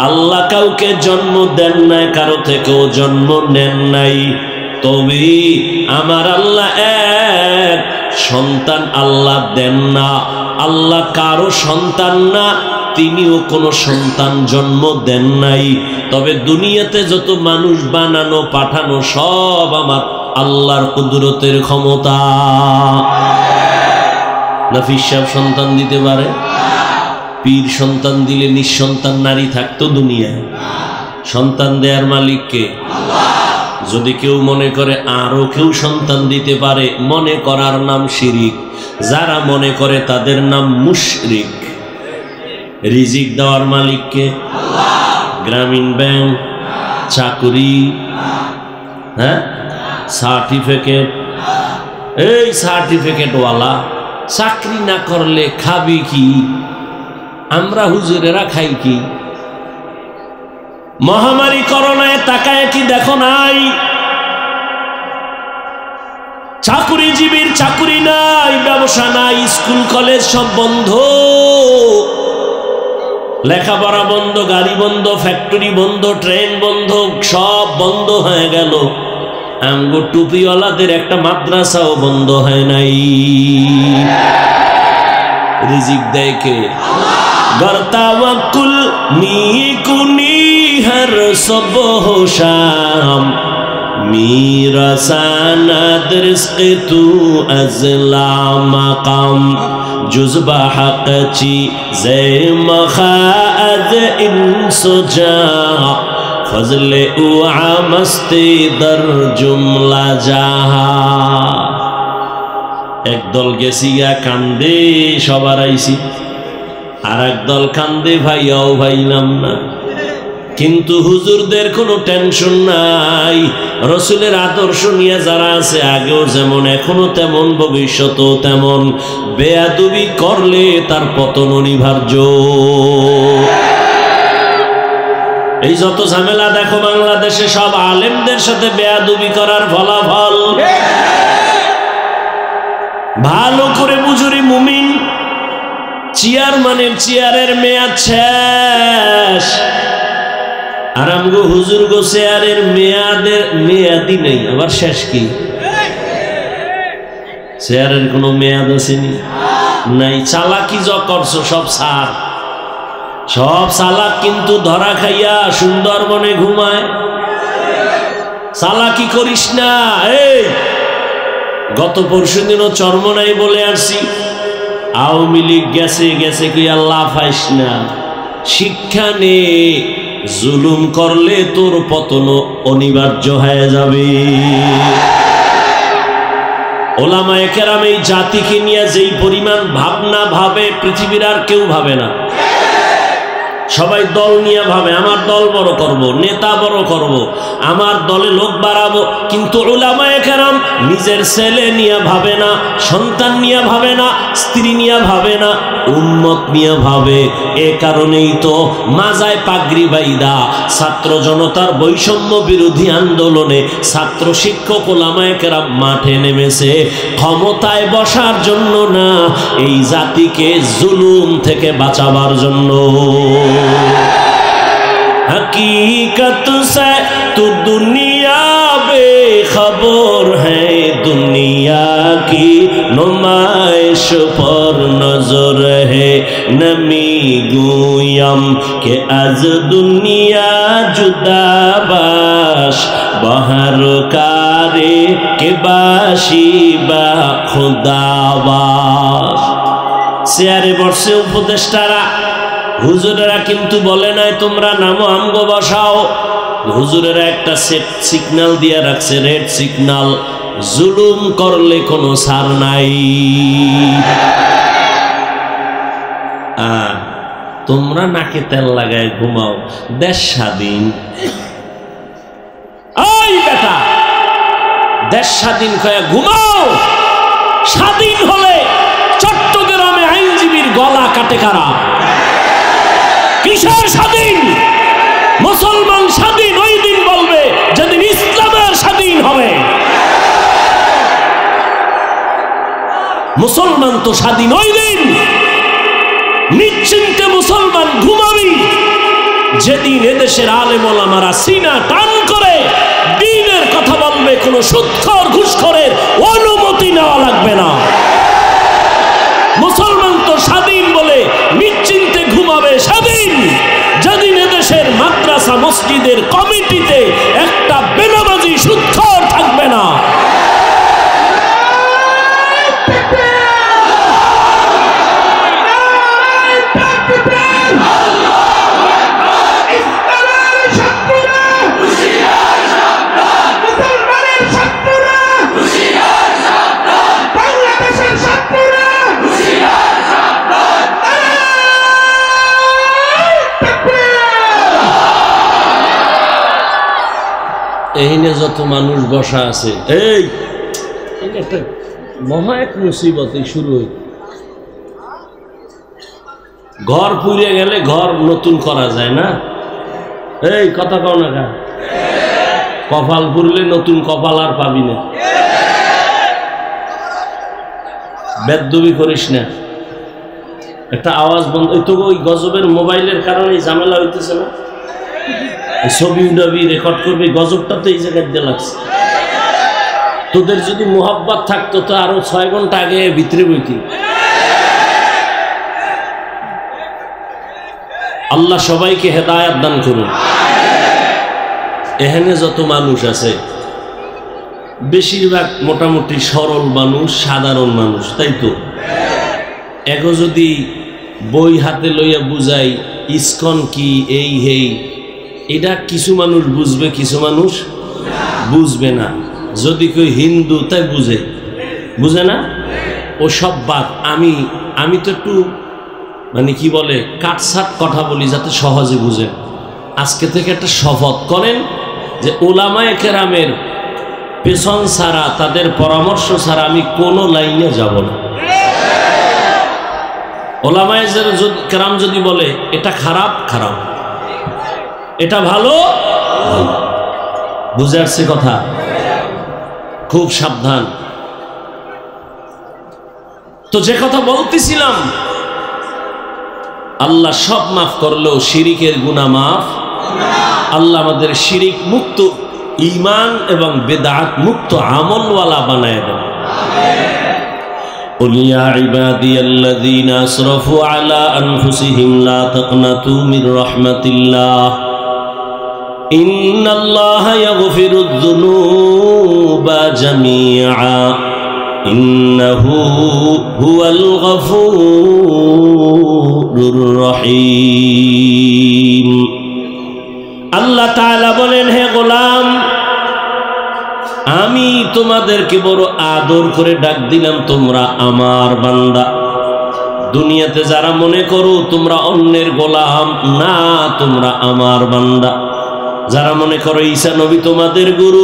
আল্লাহ কাউকে জন্ম দেন নাই, কারো থেকেও জন্ম নেন নাই, তবে আমার আল্লাহ এক, সন্তান আল্লাহ দেন না। আল্লাহ কারো সন্তান না, তিনিও কোনো সন্তান জন্ম দেন নাই। তবে দুনিয়াতে যত মানুষ বানানো পাঠানো সব আমার আল্লাহর কুদরতের ক্ষমতা। নাফিস সাহেব সন্তান দিতে পারে? পীর সন্তান দিলে নিঃসন্তান নারী থাকতো দুনিয়ায়? সন্তান দেয়ার মালিক কে? যদি কেউ মনে করে আরো কেউ সন্তান দিতে পারে, মনে করার নাম শিরিক। যারা মনে করে তাদের নাম মুশরিক। রিজিক দেওয়ার মালিক কে? গ্রামীণ ব্যাংক, চাকুরি, হ্যাঁ, সার্টিফিকেট, এই সার্টিফিকেট ওয়ালা চাকরি না করলে খাবি কি? আমরা হুজুরেরা খাই কি? মহামারী করোনায় তাকায় কি দেখো নাই? চাকুরিজীবীর চাকুরি নাই, ব্যবসা নাই, স্কুল কলেজ সব বন্ধ, লেখাপড়া বন্ধ, গাড়ি বন্ধ, ফ্যাক্টরি বন্ধ, ট্রেন বন্ধ, সব বন্ধ হয়ে গেল। আমগো টুপিওয়ালাদের একটা মাদ্রাসাও বন্ধ হয় নাই। রিজিক দেয় কে? গর্তাওয়াকুল নিকুনি हर सुबह शाम मेरा सनद रिज़्क़ तू अज़ला मकाम जुज़्बा हक़ चीज़े मखाअज़ इंसुजा फज़ले उआ मस्ती दर जुमला जहा। একদল গেছিয়া কান্দে সবার আইছি, আর একদল কান্দে ভাইয়াও ভাইলাম না। কিন্তু হুজুরদের কোনো টেনশন নাই। রসুলের আদর্শ নিয়ে যারা আছে, আগেও যেমন এখনো তেমন ভবিষ্যতেও তেমন, বেয়াদবি করলে তার পতন অনিবার্য। এই যত ঝামেলা দেখো বাংলাদেশে, সব আলেমদের সাথে বেয়াদবি করার ফলাফল। ভালো করে বুঝুরি মুমিন, চেয়ারম্যানের চেয়ারের মেয়াদ শেষ, আর আমগো হুজুর গো চেয়ারের মেয়াদই নেই, আবার শেষ কি? চেয়ারের কোনো মেয়াদ আসেনি, নাই। চালাকি যা করছো সব সার, সব চালাক কিন্তু ধরা খাইয়া সুন্দরবনে ঘুমায়। চালাকি করিস না। এই গত পরশুদিনও চরমনাই বলে আসছি, আওয়ামী লীগ গেছে গেছে কি আল্লাহ ফাইস না, শিক্ষা নে, জুলুম করলে তোর পতন অনিবার্য হয়ে যাবে। ওলামায়ে কেরাম এই জাতিকে নিয়ে যেই পরিমাণ ভাবনা ভাবে পৃথিবীর আর কেউ ভাবে না। সবাই দল নিয়ে ভাবে, আমার দল বড় করব, নেতা বড় করব, আমার দলে লোক বাড়াবো, কিন্তু উলামায়ে কেরাম নিজের ছেলে নিয়ে ভাবে না, সন্তান নিয়ে ভাবে না, স্ত্রী নিয়ে ভাবে না, উম্মত নিয়ে ভাবে। এ কারণেই তো মাজায় পাগড়ি বাইদা ছাত্র জনতার বৈষম্য বিরোধী আন্দোলনে ছাত্র শিক্ষক উলামায়ে কেরাম মাঠে নেমেছে, ক্ষমতায় বসার জন্য না, এই জাতিকে জুলুম থেকে বাঁচাবার জন্য। हकीकत से तू दुनिया बेखबर है, दुनिया की नुमाइश पर नजर है, नमी गुयम के आज दुनिया जुदा बाश, बहर कारे के बाशी बा खुदाबाश। চেয়ারে বসে উপদেষ্টারা হুজুরেরা কিন্তু বলে নাই তোমরা নামো আমগো বসাও, হুজুরেরা একটা সিগন্যাল দিয়ে রাখছে, রেড সিগন্যাল, জুলুম করলে কোনো ছাড় নাই। তোমরা নাকে তেল লাগায় ঘুমাও, দেশ স্বাধীন। এই বেটা, দেশ স্বাধীন কয়ে ঘুমাও, স্বাধীন হলে চট্টগ্রামে আইনজীবীর গলা কাটে কারা? কিসের স্বাধীন? মুসলমান স্বাধীন ওই দিন বলবে যেদিন ইসলামের স্বাধীন হবে। মুসলমান তো স্বাধীন ওই দিন, নিশ্চিন্তে মুসলমান ঘুমাবি যেদিন এদেশের আলেম ওলামারা সিনা টান করে দ্বীনের কথা বলবে, কোনো সুদখোর ঘুষখোরের অনুমতি নেওয়া লাগবে না। মুসলমান তো স্বাধীন বলে নিশ্চিন্তে ঘুমাবে স্বাধীন যেদিন এদেশের মাদ্রাসা মসজিদের কমিটিতে একটা বেনামাজি সুদখোর থাকবে না। এইনে যত মানুষ বসা আছে, এই একটা মহা এক মুসিবত শুরু হই। ঘর পুড়ে গেলে ঘর নতুন করা যায় না, এই কথা কও না কা? কপাল পুড়লে নতুন কপাল আর পাবি না। বেদবি করিস না, একটা আওয়াজ বন্ধ। ওই তো ওই গজবের মোবাইলের কারণে ঝামেলা হইতেছে না, ছবি উঠাবি, রেকর্ড করবি, গজবটা তো এই জায়গায় দিয়ে লাগছে। তোদের যদি মোহাব্বত থাকতো তো আরো 6 ঘন্টা আগে ভিতরে বইতি। আল্লাহ সবাইকে হেদায়েত দান করুন। এখানে যত মানুষ আছে বেশিরভাগ মোটামুটি সরল মানুষ, সাধারণ মানুষ, তাই তো? এগো যদি বই হাতে লইয়া বুঝাই ইসকন কি, এই হেই, এটা কিছু মানুষ বুঝবে, কিছু মানুষ বুঝবে না। যদি কেউ হিন্দু তাই বুঝে না, ও সব বাদ। আমি তো একটু মানে কি বলে কাটসাট কথা বলি যাতে সহজে বুঝেন। আজকে থেকে একটা শপথ করেন যে উলামায়ে কেরামের পেছন ছাড়া, তাদের পরামর্শ ছাড়া আমি কোনো লাইনে যাব না। উলামায়ে কেরাম যদি বলে এটা খারাপ, খারাপ, এটা ভালো, বুঝে আসছে কথা? খুব সাবধান। তো যে কথা বলতেছিলাম, আল্লাহ সব মাফ করলেও শিরিকের গুনাহ মাফ। আল্লাহ আমাদের শিরিক মুক্ত, ঈমান এবং বেদাত মুক্ত আমলওয়ালা বানায় দেন। قل يا عبادي الذين أسرفوا على أنفسهم لا تقنطوا من رحمة الله إن الله يغفر الذنوب جميعا ইন্নাহু হুয়াল গফুরুর রহিম। আল্লাহ তাআলা বলেন, হে গোলাম, আমি তোমাদেরকে বড় আদর করে ডাক দিলাম, তোমরা আমার বান্দা। দুনিয়াতে যারা মনে করো তোমরা অন্যের গোলাম, না, তোমরা আমার বান্দা। যারা মনে করো ঈসা নবী তোমাদের গুরু,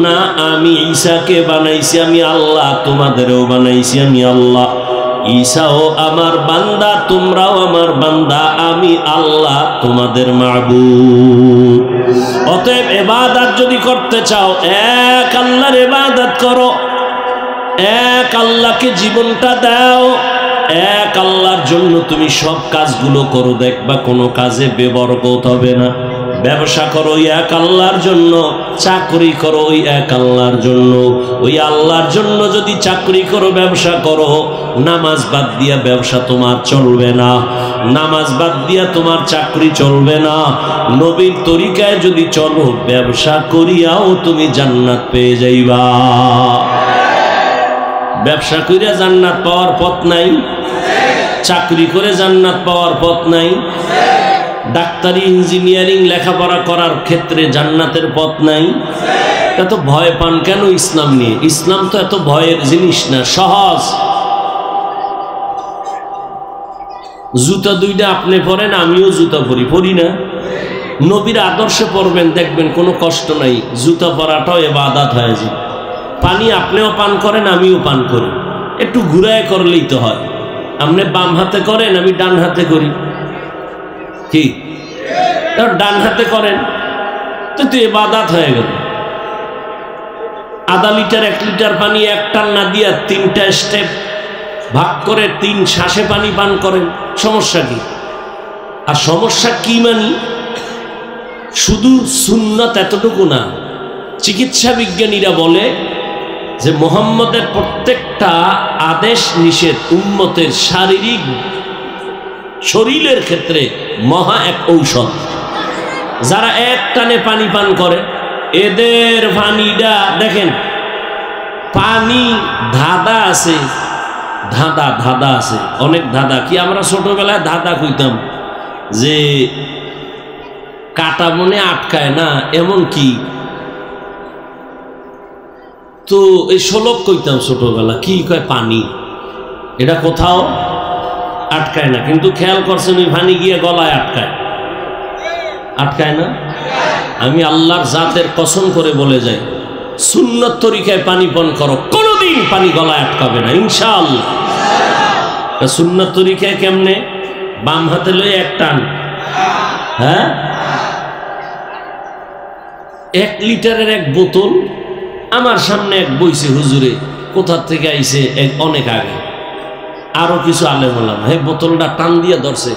না, আমি ঈসাকে বানাইছি আমি আল্লাহ, তোমাদেরও বানাইছি আমি আল্লাহ। ঈসাও আমার বান্দা, তোমরাও আমার বান্দা, আমি আল্লাহ তোমাদের মাবুদ। অতএব ইবাদত যদি করতে চাও, এক আল্লাহর ইবাদত করো, এক আল্লাহকে জীবনটা দাও, এক আল্লাহর জন্য তুমি সব কাজগুলো করো, দেখবা কোনো কাজে বেবরকত হবে না। ব্যবসা করো ওই এক আল্লাহর জন্য, চাকরি করো ওই এক আল্লাহর জন্য। ওই আল্লাহর জন্য যদি চাকরি করো, ব্যবসা করো, নামাজ বাদ দিয়া ব্যবসা তোমার চলবে না, নামাজ বাদ দিয়া তোমার চাকরি চলবে না। নবীর তরিকায় যদি চলো, ব্যবসা করিয়াও তুমি জান্নাত পেয়ে যাইবা। ব্যবসা করিয়া জান্নাত পাওয়ার পথ নাই? চাকরি করে জান্নাত পাওয়ার পথ নাই? ডাক্তারি, ইঞ্জিনিয়ারিং লেখাপড়া করার ক্ষেত্রে জান্নাতের পথ নাই? এত ভয় পান কেন ইসলাম নিয়ে? ইসলাম তো এত ভয়ের জিনিস না, সহজ। জুতা দুইটা আপনি পরেন, আমিও জুতা পরি না? নবীর আদর্শে পরবেন, দেখবেন কোনো কষ্ট নাই, জুতা পরাটাও ইবাদত হয়ে যায়। পানি আপনিও পান করেন, আমিও পান করি, একটু ঘুরায় করলেই তো হয়। আপনি বাম হাতে করেন, আমি ডান হাতে করি, কি ডান হাতে করেন তো ইবাদত হয়ে গেল। আধা লিটার 1 লিটার পানি এক টান না দিয়া 3টা স্টেপ ভাগ করে 3 শ্বাসে পানি পান করেন, সমস্যা কি? আর সমস্যা কি মানি? শুধু সুন্নাত এতটুকু না, চিকিৎসা বিজ্ঞানীরা বলে যে মুহাম্মদের প্রত্যেকটা আদেশ নিষেধ উম্মতের শারীরিক শরীরের ক্ষেত্রে মহা এক ঔষধ। যারা এক টানে পানি পান করে, এদের পানিটা দেখেন, পানি ধাঁধা আছে, ধাঁধা আছে, অনেক ধাঁধা। কি আমরা ছোটবেলায় ধাঁধা কইতাম যে কাটা মনে আটকায় না, এমন কি? তো এই শ্লোক কইতাম ছোটবেলা, কি কয়? পানি এটা কোথাও আটকায় না, কিন্তু খেয়াল করছেন ওই পানি গিয়ে গলায় আটকায় না? আমি আল্লাহর জাতের কসম করে বলে যাই, সুন্নত তরিকায় পানি পান করো, কোনোদিন পানি গলায় আটকাবে না ইনশাআল্লাহ। সুন্নত তরিকায় কেমনে? বাম হাতে লয়ে এক টান, হ্যাঁ, 1 লিটারের এক বোতল আমার সামনে এক বইছে হুজুরে, কোথার থেকে আইছে অনেক আগে, আরো কিছু আলেম হলাম, হে বোতলটা টান দিয়ে ধরছে,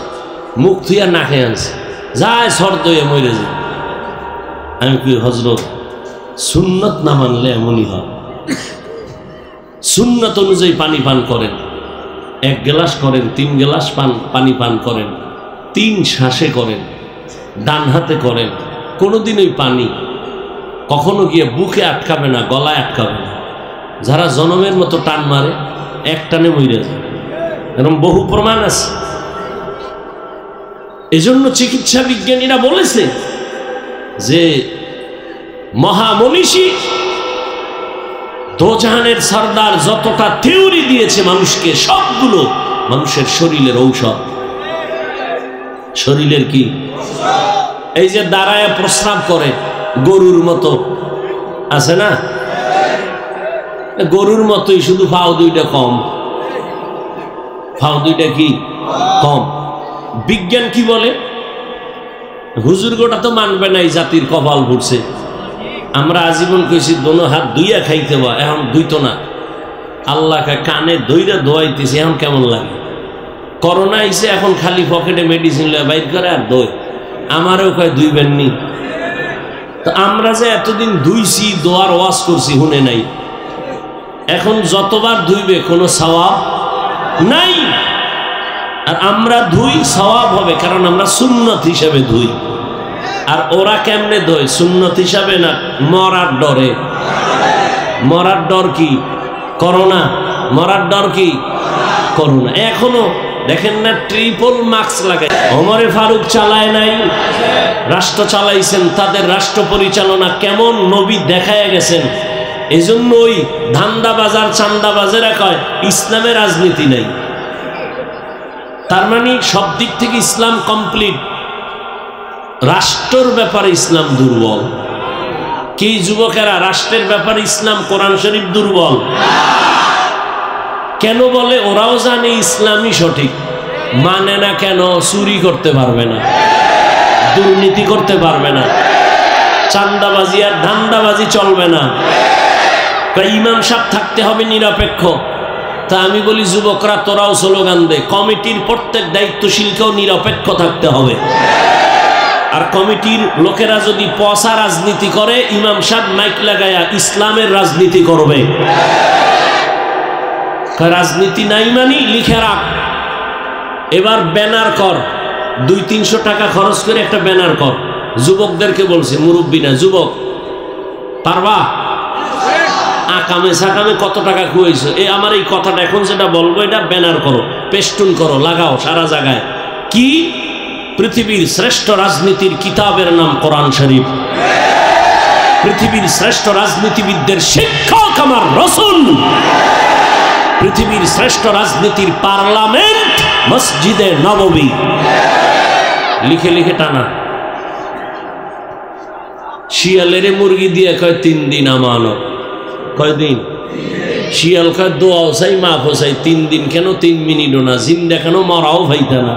মুখ থুইয়া নাকে আনছে, যায় শর্ত হয়ে মরে যায়। আমি কি হজরত, সুন্নত না মানলে এমনই হয়। সুন্নত অনুযায়ী পানি পান করেন, 1 গ্লাস করেন, 3 গ্লাস পানি পান করেন, 3 শ্বাসে করেন, ডান হাতে করেন। কোনোদিন ওই পানি কখনো গিয়ে বুকে আটকাবে না, গলায় আটকাবে না। যারা জনমের মতো টান মারে, এক টানে মরে যায়, এরকম বহু প্রমাণ আছে। এজন্য চিকিৎসা বিজ্ঞানীরা বলেছে যে মহামনীষী দোজাহানের সর্দার যতটা থিওরি দিয়েছে মানুষকে, সবগুলো মানুষের শরীরের ঔষধ। শরীরের কি? এই যে দাঁড়ায় প্রস্রাব করে গরুর মতো, আছে না? গরুর মতোই, শুধু পাও 2টা কম, পাও 2টা কি কম। বিজ্ঞান কি বলে? হুজুর গোটা তো মানবে না, এই জাতির কপাল ফুটছে। আমরা আজীবন কইছি দোনো হাত ধুইয়া খাইতে বা, এখন ধুইতো না। আল্লাহকে কানে ধইরা ধোয়াইতেছি, এখন কেমন লাগে? করোনা আইছে, এখন খালি পকেটে মেডিসিন লয়ে বাইর করে আর দই। আমারও কয় ধুইবেননি। তো আমরা যে এতদিন ধুইছি, দোয়ার ওয়াজ করছি, শুনে নাই। এখন যতবার ধুইবে কোনো সওয়াব নাই। আর আমরা ধুই, সওয়াব হবে, কারণ আমরা সুন্নত হিসাবে ধুই। আর ওরা কেমনে ধোয়? সুন্নত হিসাবে না, মরার ডরে। মরার ডর কি? করোনা, মরার ডর কি করোনা। এখনো দেখেন না ট্রিপল মাস্ক লাগায়। ওমরে ফারুক চালায় নাই, রাষ্ট্র চালাইছেন। তাদের রাষ্ট্র পরিচালনা কেমন নবী দেখায় গেছেন। এজন্য ওই ধান্দা বাজার চান্দা বাজারে কয় ইসলামে রাজনীতি নাই। তার মানে সব দিক থেকে ইসলাম কমপ্লিট, রাষ্ট্রের ব্যাপারে ইসলাম দুর্বল। কি যুবকেরা, রাষ্ট্রের ব্যাপারে ইসলাম কোরআন শরীফ দুর্বল কেন বলে? ওরাও জানে ইসলামই সঠিক, মানে না কেন? চুরি করতে পারবে না, দুর্নীতি করতে পারবে না, চান্দাবাজি আর ধান্দাবাজি চলবে না। ইমাম সাহেব থাকতে হবে নিরপেক্ষ। তা আমি বলি যুবকরা তোরাও স্লোগান দে, কমিটির প্রত্যেক দায়িত্বশীলকেও নিরপেক্ষ থাকতে হবে। আর কমিটির লোকেরা যদি পয়সা রাজনীতি করে, ইমাম সাহেব মাইক লাগায়া ইসলামের রাজনীতি করবে। রাজনীতি নাই মানি লিখে রাখ। এবার ব্যানার কর, 200-300 টাকা খরচ করে একটা ব্যানার কর। যুবকদেরকে বলছে, মুরব্বী না, যুবক পারবা? আকামে সাকামে কত টাকা খুয়েছো, আমার এই কথাটা এখন যেটা বলবো এটা ব্যানার করো, পেস্টুন করো, লাগাও সারা জায়গায়। কি? পৃথিবীর শ্রেষ্ঠ রাজনীতির কিতাবের নাম কোরআন শরীফ। পৃথিবীর শ্রেষ্ঠ রাজনীতিবিদদের শিক্ষক আমার রাসূল। পৃথিবীর শ্রেষ্ঠ রাজনীতির পার্লামেন্ট মসজিদে নববী। লিখে লিখে টানা। শিয়ালের মুরগি দিয়ে কয় 3 দিন আমানত। কয়দিন? শিয়াল কয় দোয়াও চাই মাফও চাই, 3 দিন কেন 3 মিনিটও না, জিন্দা কেন মরাও ভাইতা না।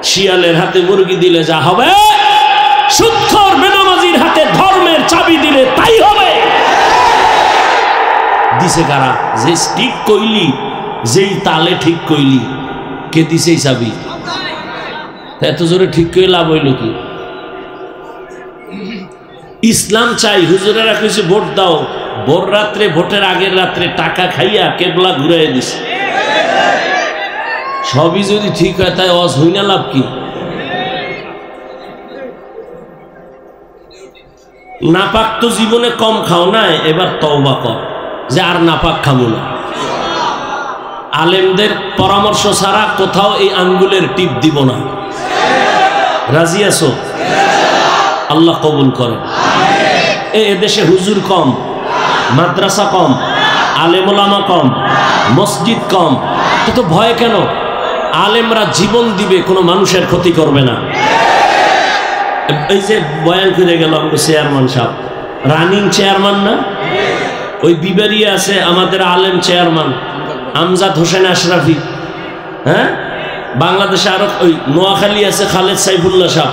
শিয়ালের হাতে মুরগি দিলে যা হবে, সুদখোর বেনামাজির হাতে ধর্মের চাবি দিলে তাই হবে। দিছে কারা? যে ঠিক কইলি, যেই তালে ঠিক কইলি, কে দিছে এই চাবি? এত জোরে ঠিক কই লাভ হইল কি? ইসলাম চাই। হুজুরেরা কইছে ভোট দাও, ভোর রাত্রে, ভোটের আগের রাত্রে টাকা খাইয়া কেবলা ঘুরাই দিছে। সবই যদি ঠিক হয় তাই অস হই না, লাভ কি? নাপাক তো জীবনে কম খাও না, এবার তওবা কর যে আর নাপাক খাবো না। আলেমদের পরামর্শ ছাড়া কোথাও এই আঙ্গুলের টিপ দিব না। রাজি আছো? আল্লাহ কবুল করে। এদেশে হুজুর কম, মাদ্রাসা কম, আলেম ওলামা কম, মসজিদ কম, তো ভয় কেন? আলেমরা জীবন দিবে, কোনো মানুষের ক্ষতি করবে না। এই যে বয়ান করে গেল আমাদের চেয়ারম্যান সাহেব, রানিং চেয়ারম্যান না, ওই বিবারিয়া আছে আমাদের আলেম চেয়ারম্যান আমজাদ হোসেন আশরাফি। হ্যাঁ, বাংলাদেশে আরো ওই নোয়াখালী আছে খালেদ সাইফুল্লাহ সাহেব,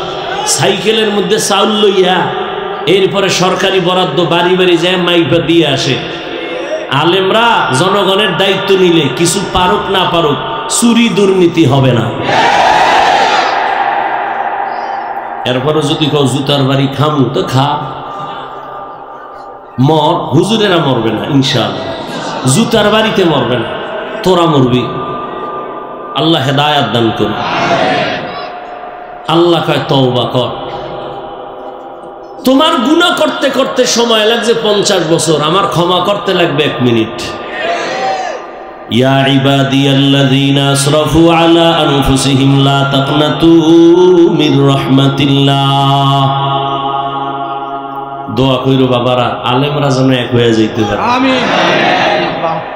সাইকেলের মধ্যে চাউল লইয়া এরপরে সরকারি বরাদ্দ বাড়ি বাড়ি যায় মাইপা দিয়ে আসে। আলেমরা জনগণের দায়িত্ব নিলে কিছু পারুক না পারুক, চুরি দুর্নীতি হবে না। এরপরে যদি কেউ জুতার বাড়ি খামু তো খা, মর, হুজুরেরা মরবে না ইনশাআল্লাহ, জুতার বাড়িতে মরবে না, তোরা মরবি। আল্লাহ হেদায়াত দান করুন। আল্লাহ কয় তওবা কর। তোমার গুনাহ করতে করতে সময় লাগছে 50 বছর, আমার ক্ষমা করতে লাগবে 1 মিনিট। ইয়া ইবাদিয়াল্লাযীনা আসরাফু আলা আনফুসিহিম লা তাকনাতু মির রাহমাতিল্লাহ। দোয়া কইরো বাবারা, আলেমরা যেন এক হয়ে যাইতে পারে। আমিন।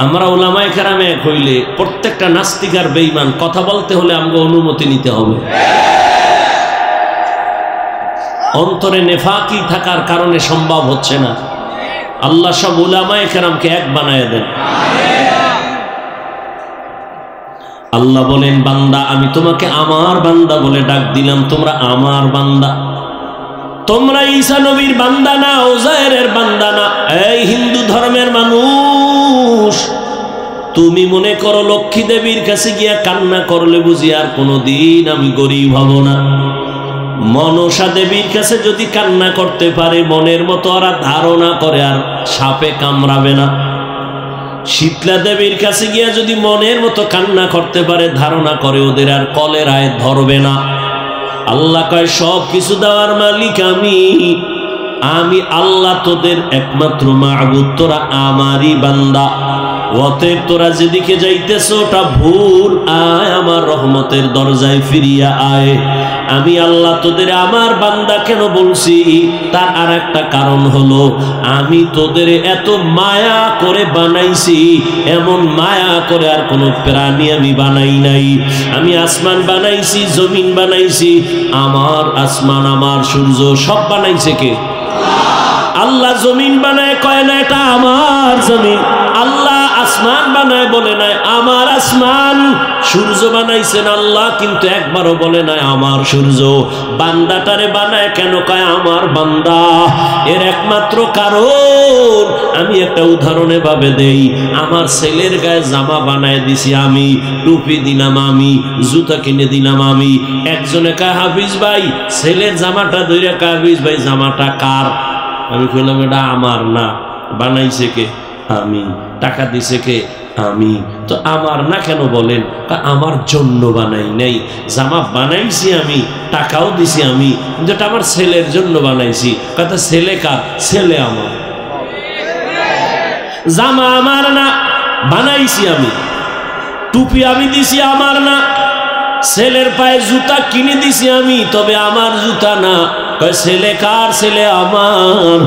আমরা উলামায়ে কেরাম এক হইলে প্রত্যেকটা নাস্তিক আর বেঈমান কথা বলতে হলে আমগো অনুমতি নিতে হবে। অন্তরে নেফাকি থাকার কারণে সম্ভব হচ্ছে না। আল্লাহ সব উলামায়ে কেরামকে এক বানায় দেন। আল্লাহ বলেন, বান্দা আমি তোমাকে আমার বান্দা বলে ডাক দিলাম, তোমরা আমার বান্দা। তোমরা ঈসা নবীর বান্দা না, উযায়েরের বান্দা না। এই হিন্দু ধর্মের মানুষ, তুমি মনে করো লক্ষ্মী দেবীর কাছে গিয়া কান্না করলে বুঝি আর কোনোদিন আমি গরিব হব না? মনসা দেবীর কাছে যদি কান্না করতে পারে, মনের মতো ওরা ধারণা করে আর সাপে কামড়াবে না। শীতলা দেবীর কাছে গিয়া যদি মনের মতো কান্না করতে পারে, ধারণা করে ওদের আর কলেরায় ধরবে না। আল্লাহ কয় সব কিছু দেওয়ার মালিক আমি। আমি আল্লাহ তোদের একমাত্র মাবুদ, তোরা আমারই বান্দা। অতএব তোরা যেদিকে যাইতেছ ওটা ভুল, আয় আমার রহমতের দরজায় ফিরিয়া আয়। আমি আল্লাহ তোদের আমার বান্দা কেন বলছি, তার আর একটা কারণ হলো আমি তোদের এত মায়া করে বানাইছি, এমন মায়া করে আর কোনো প্রাণী আমি বানাই নাই। আমি আসমান বানাইছি, জমিন বানাইছি, আমার আসমান আমার সূর্য সব বানাইছে কে? আল্লাহ। জমিন বানায় কয় না এটা আমার জমিন, আল্লাহ আসমান বানায় বলে নাই আমার আসমান। সূর্য বানাইছেন আল্লাহ, কিন্তু একবারও বলে নাই আমার সূর্য। বান্দাটারে বানায় কেন কয় আমার বান্দা? এর একমাত্র কারণ আমি একটা উদাহরণে ভাবে দেই। আমার ছেলের গায়ে জামা বানায় দিছি আমি, টুপি দিলাম আমি, জুতা কিনে দিলাম আমি। একজনে কয় হাফিজ ভাই ছেলের জামাটা ধরে, হাফিজ ভাই জামাটা কার? আমি কইলাম এটা আমার না, বানাইছে কে? আমি। টাকা দিছে কে? আমি। তো আমার না কেন বলেন? আমার জন্য বানাই নাই, জামা বানাইছি আমি, টাকাও দিছি আমি, কিন্তু এটা আমার ছেলের জন্য বানাইছি। কথা ছেলে কার? ছেলে আমার। জামা আমার না, বানাইছি আমি। টুপি আমি দিছি আমার না, ছেলের পায়ে জুতা কিনে দিছি আমি, তবে আমার জুতা না। ছেলে কার? ছেলে আমার।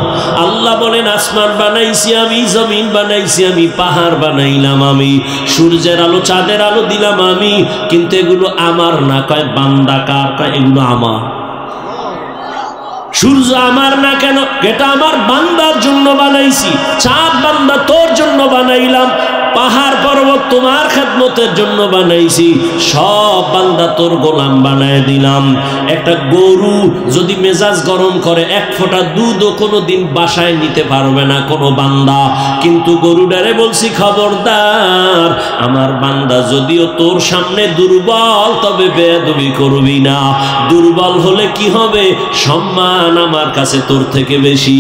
আল্লাহ বলেন আসমান বানাইছি আমি, জমিন বানাইছি আমি, পাহাড় বানাইলাম আমি, সূর্যের আলো চাঁদের আলো দিলাম আমি, কিন্তু এগুলো আমার না। কয় বান্দা কার? কয় এগুলো আমার। সূর্য আমার না কেন? এটা আমার বান্দার জন্য বানাইছি। চাঁদ বান্দা তোর জন্য বানাইলাম, পাহাড় পর্বত তোমার খেদমতের জন্য বানাইছি, সব বান্দা তোর গোলাম বানায় দিলাম। একটা গরু যদি মেজাজ গরম করে, এক ফোঁটা দুধও কোনোদিন বাসায় নিতে পারবে না কোনো বান্দা, কিন্তু গরুটারে বলছি খবরদার, আমার বান্দা যদিও তোর সামনে দুর্বল, তবে বেয়াদবি করবি না। দুর্বল হলে কি হবে? সম্মান আমার কাছে তোর থেকে বেশি।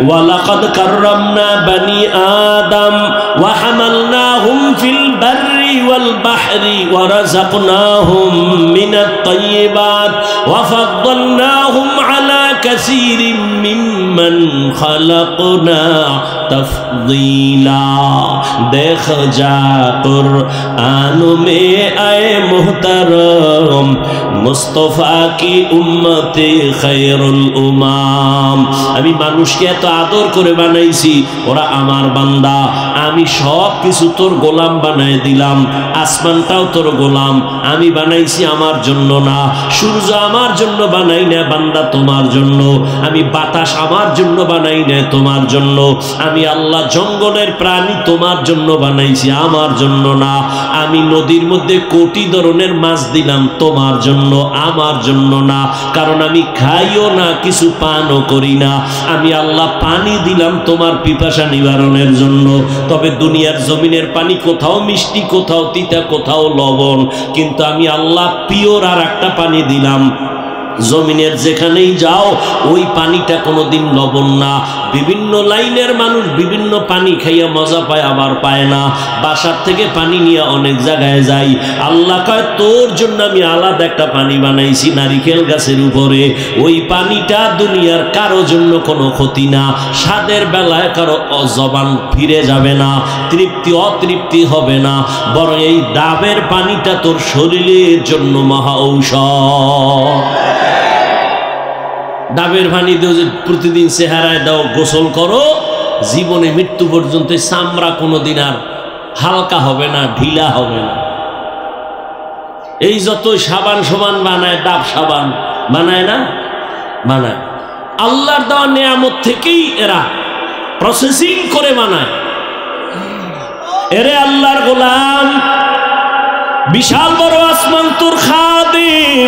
ওয়ালাকাদ কাররামনা বানি আদম ওয়া হামালনাহুম ফিল বাররি ওয়াল বাহরি ওয়া রাযাকনাহুম মিনাত তাইয়্যিবাত ওয়া ফাদ্দালনাহুম আলা কাসীরিম মিম্মান খালাকনা তফদীলা। দেখ যা কুরআন মে আয়ে মুহতারম, মুস্তাফা কি উম্মতে খায়রুল উমাম। আমি মানুষকে এত আদর করে বানাইছি, ওরা আমার বান্দা। আমি সব কিছু তোর গোলাম বানাই দিলাম। আসমানটাও তোর গোলাম, আমি বানাইছি আমার জন্য না। সূর্য আমার জন্য বানাই না বান্দা, তোমার জন্য। আমি বাতাস আমার জন্য বানাই না, তোমার জন্য। আমি আল্লাহ জঙ্গলের প্রাণী তোমার জন্য বানাইছি, আমার জন্য না। আমি নদীর মধ্যে কোটি ধরনের মাছ দিলাম, তোমার জন্য, আমার জন্য না। কারণ আমি খাইও না, কিছু পানও করি না। আমি আল্লাহ পানি দিলাম তোমার পিপাসা নিবারণের জন্য। তবে দুনিয়ার জমিনের পানি কোথাও মিষ্টি, কোথাও তিতা, কোথাও লবণ, কিন্তু আমি আল্লাহ পিওর আর একটা পানি দিলাম। জমিনের যেখানেই যাও ওই পানিটা কোনোদিন লবণ না। বিভিন্ন লাইনের মানুষ বিভিন্ন পানি খাইয়া মজা পায়, আবার পায় না। বাসার থেকে পানি নিয়ে অনেক জায়গায় যাই, আল্লাহ কয় তোর জন্য আমি আলাদা একটা পানি বানাইছি নারিকেল গাছের উপরে। ওই পানিটা দুনিয়ার কারো জন্য কোনো ক্ষতি না। স্বাদের বেলায় কারো জবান ফিরে যাবে না, তৃপ্তি অতৃপ্তি হবে না, বরং এই ডাবের পানিটা তোর শরীরের জন্য মহা ঔষধ। ডাবের পানি দিও, যে প্রতিদিন চেহারায় দাও, গোসল করো, জীবনে মৃত্যু পর্যন্ত চামড়া কোনোদিন আর হালকা হবে না, ঢিলা হবে না। এই যত সাবান সমান বানায়, ডাব সাবান বানায় না? বানায়। আল্লাহর দেওয়া নেয়ামত থেকেই এরা প্রসেসিং করে বানায়। এরে আল্লাহর গোলাম, বিশাল বড় আসমান তোর খাদিম,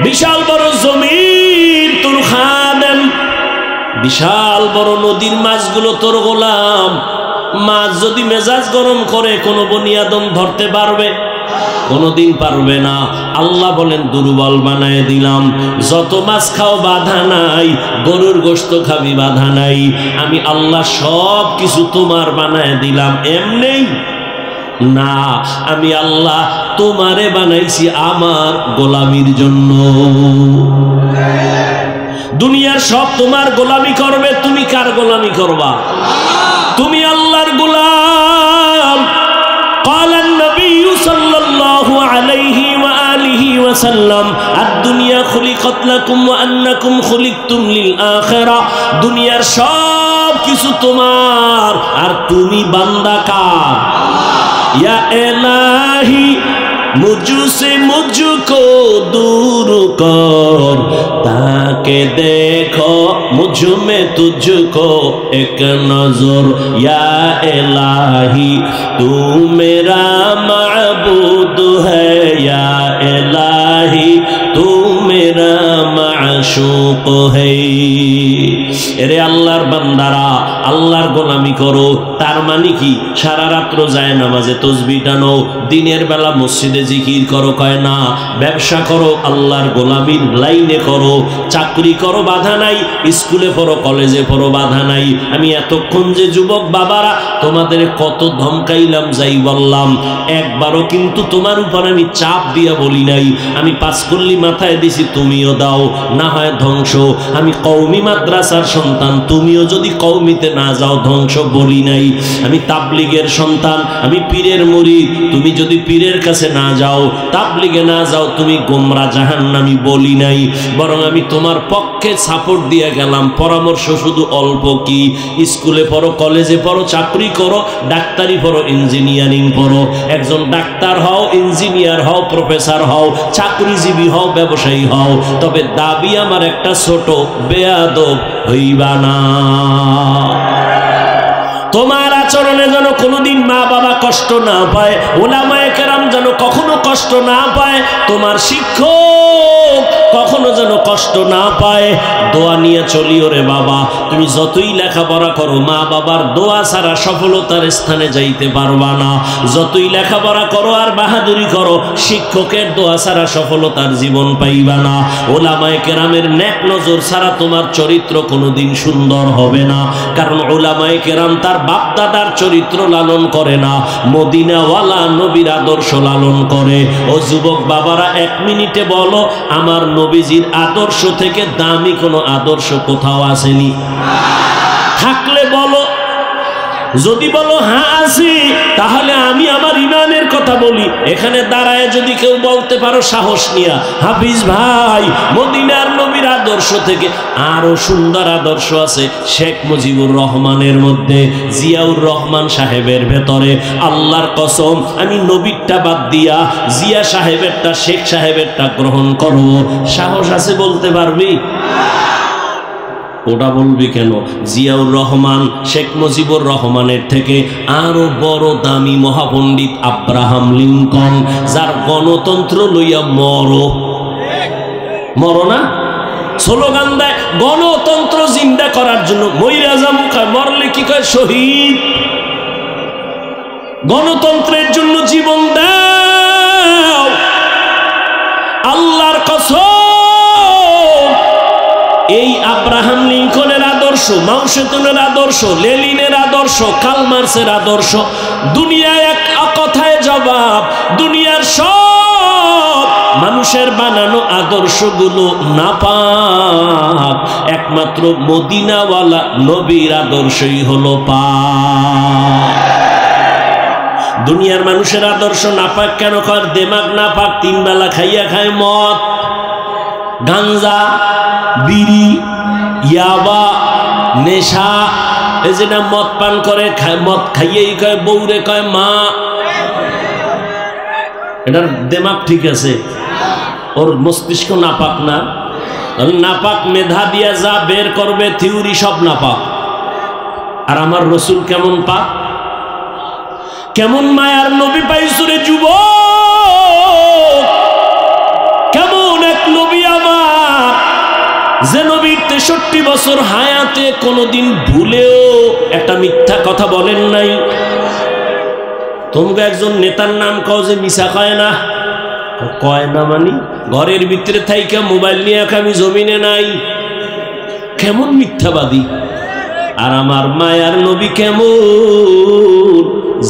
বিশাল বড় জমিন তোর খাদেম, বিশাল বড় নদীর মাছগুলো তোর গোলাম। মাছ যদি মেজাজ গরম করে কোনো বনি আদম ধরতে পারবে? কোনোদিন পারবে না। আল্লাহ বলেন দুর্বল বানায় দিলাম। যত মাছ খাও বাধা নাই, গরুর গোশত খাবি বাধা নাই। আমি আল্লাহ সব কিছু তোমার বানায় দিলাম। এমনি না, আমি আল্লাহ তোমারে বানাইছি আমার গোলামির জন্য। দুনিয়ার সব তোমার গোলামি করবে, তুমি কার গোলামি করবা? তুমি আল্লাহর গোলাম। قال النبي صلى الله عليه وآله وسلم الدنيا خلقت لكم وأنكم خلقتم للآخرة। দুনিয়ার সব কিছু তোমার আর তুমি বান্দা কার? ইয়া ইলাহি मुझसे मुझको दूर कर, ताके देखो मुझ में तुझको एक नजर। या इलाही तू मेरा माबूद है, या इलाही तू मेरा माशूक है। এরে আল্লাহর বান্দারা, আল্লাহর গোলামি করো। তার মানে কি? সারা রাত্র যায় নামাজে তসবিহ টানো, দিনের বেলা মসজিদে জিকির করো, কয় না। ব্যবসা করো, আল্লাহর গোলামির লাইনে করো। চাকরি করো, বাধা নাই। স্কুলে পড়ো, কলেজে পড়ো, বাধা নাই। আমি এতক্ষণ যে যুবক বাবারা তোমাদের কত ধমকাইলাম, যাই বললাম, একবারও কিন্তু তোমার উপর আমি চাপ দিয়া বলি নাই। আমি পাঁচকল্লি মাথায় দিছি, তুমিও দাও, না হয় ধ্বংস। আমি কওমি মাদ্রাসার সন্তান, তুমিও যদি কওমিতে না যাও ধ্বংস বলি নাই। আমি তাবলিগের সন্তান, আমি পীরের মুরিদ, তুমি যদি পীরের কাছে না যাও, তাবলিগে না যাও, তুমি গোমরা জাহান্নামী বলি নাই। বরং আমি তোমার পক্ষে সাপোর্ট দিয়ে গেলাম। পরামর্শ শুধু অল্প কি, স্কুলে পড়ো, কলেজে পড়ো, চাকরি করো, ডাক্তারি পড়ো, ইঞ্জিনিয়ারিং পড়ো। একজন ডাক্তার হও, ইঞ্জিনিয়ার হও, প্রফেসর হও, চাকরিজীবী হও, ব্যবসায়ী হও, তবে দাবি আমার একটা, ছোট বেয়াদব হইবা না। তোমার আচরণে যেন কোনোদিন মা বাবা কষ্ট না পায়, উলামায়ে কেরাম যেন কখনো কষ্ট না পায়, তোমার শিক্ষক কখনো যেন কষ্ট না পায়। দোয়া নিয়ে চলিও রে বাবা। তুমি যতই লেখাপড়া করো, মা বাবার দোয়া ছাড়া সফলতার স্থানে যাইতে পারবা না। যতই লেখাপড়া করো আর বাহাদুরি করো, শিক্ষকের দোয়া ছাড়া সফলতার জীবন পাইবা না। উলামায়ে কেরামের নেক নজর ছাড়া তোমার চরিত্র কোনোদিন সুন্দর হবে না। কারণ উলামায়ে কেরাম তার বাপ দাদার চরিত্র লালন করে না, মদিনাওয়ালা নবীর আদর্শ লালন করে। ও যুবক বাবারা, এক মিনিটে বলো, আমার নবীজির আদর্শ থেকে দামি কোনো আদর্শ কোথাও আসেনি? থাকলে বলো। যদি বলো হ্যাঁ আছি, তাহলে আমি আমার ইমানের কথা বলি। এখানে দাঁড়ায় যদি কেউ বলতে পারো সাহস নিয়া, হাফিজ ভাই, মদিনার নবীর আদর্শ থেকে আরো সুন্দর আদর্শ আছে শেখ মুজিবুর রহমানের মধ্যে, জিয়াউর রহমান সাহেবের ভেতরে, আল্লাহর কসম আমি নবীরটা বাদ দিয়া জিয়া সাহেবেরটা, শেখ সাহেবেরটা গ্রহণ করব। সাহস আছে বলতে পারবি? ওটা বলবি কেন? জিয়াউর রহমান শেখ মুজিবুর রহমানের থেকে আরো বড় দামি মহাপণ্ডিত আব্রাহাম লিঙ্কন, যার গণতন্ত্র লইয়া মরো না স্লোগান দেয়, গণতন্ত্র জিন্দা করার জন্য মইরা যাবো, মরলে কি কয় শহীদ। গণতন্ত্রের জন্য জীবন দাও। আল্লাহর কসম, এই আব্রাহাম লিঙ্কনের আদর্শ, মাও সেতুনের আদর্শ, লেনিনের আদর্শ, কার্ল মার্ক্সের আদর্শ, দুনিয়ায় এক কথায় জবাব। দুনিয়ার সব মানুষের বানানো আদর্শগুলো নাপাক, একমাত্র মদিনাওয়ালা নবীর আদর্শই হলো পাক। দুনিয়ার মানুষের আদর্শ নাপাক কেন কর? দেমাগ নাপাক, তিন বেলা খাইয়া খায় মদ, গাঞ্জা, বিড়ি, ইয়াবা, নেশা। এই যে না মদ পান করে, মদ খাইয়েই কয় বউরে কয় মা। এটার দেমাগ ঠিক আছে, ওর মস্তিষ্ক নাপাক না। নাপাক মেধা দিয়া যা বের করবে থিওরি সব নাপাক। আর আমার রসুল কেমন পাক, কেমন মায়ার নবী পাইছুরে যুবক, কেমন এক নবী আমার, যে নবীর 63 বছর হায়াতে কোনোদিন ভুলেও একটা মিথ্যা কথা বলেন নাই। তোমরা একজন নেতার নাম কও যে মিছা কয় না, কয় না মানে ঘরের ভিতরে থাইকা মোবাইল নিয়ে আমি জমিনে নাই, কেমন মিথ্যাবাদী। আর আমার মায়ার নবী কেমন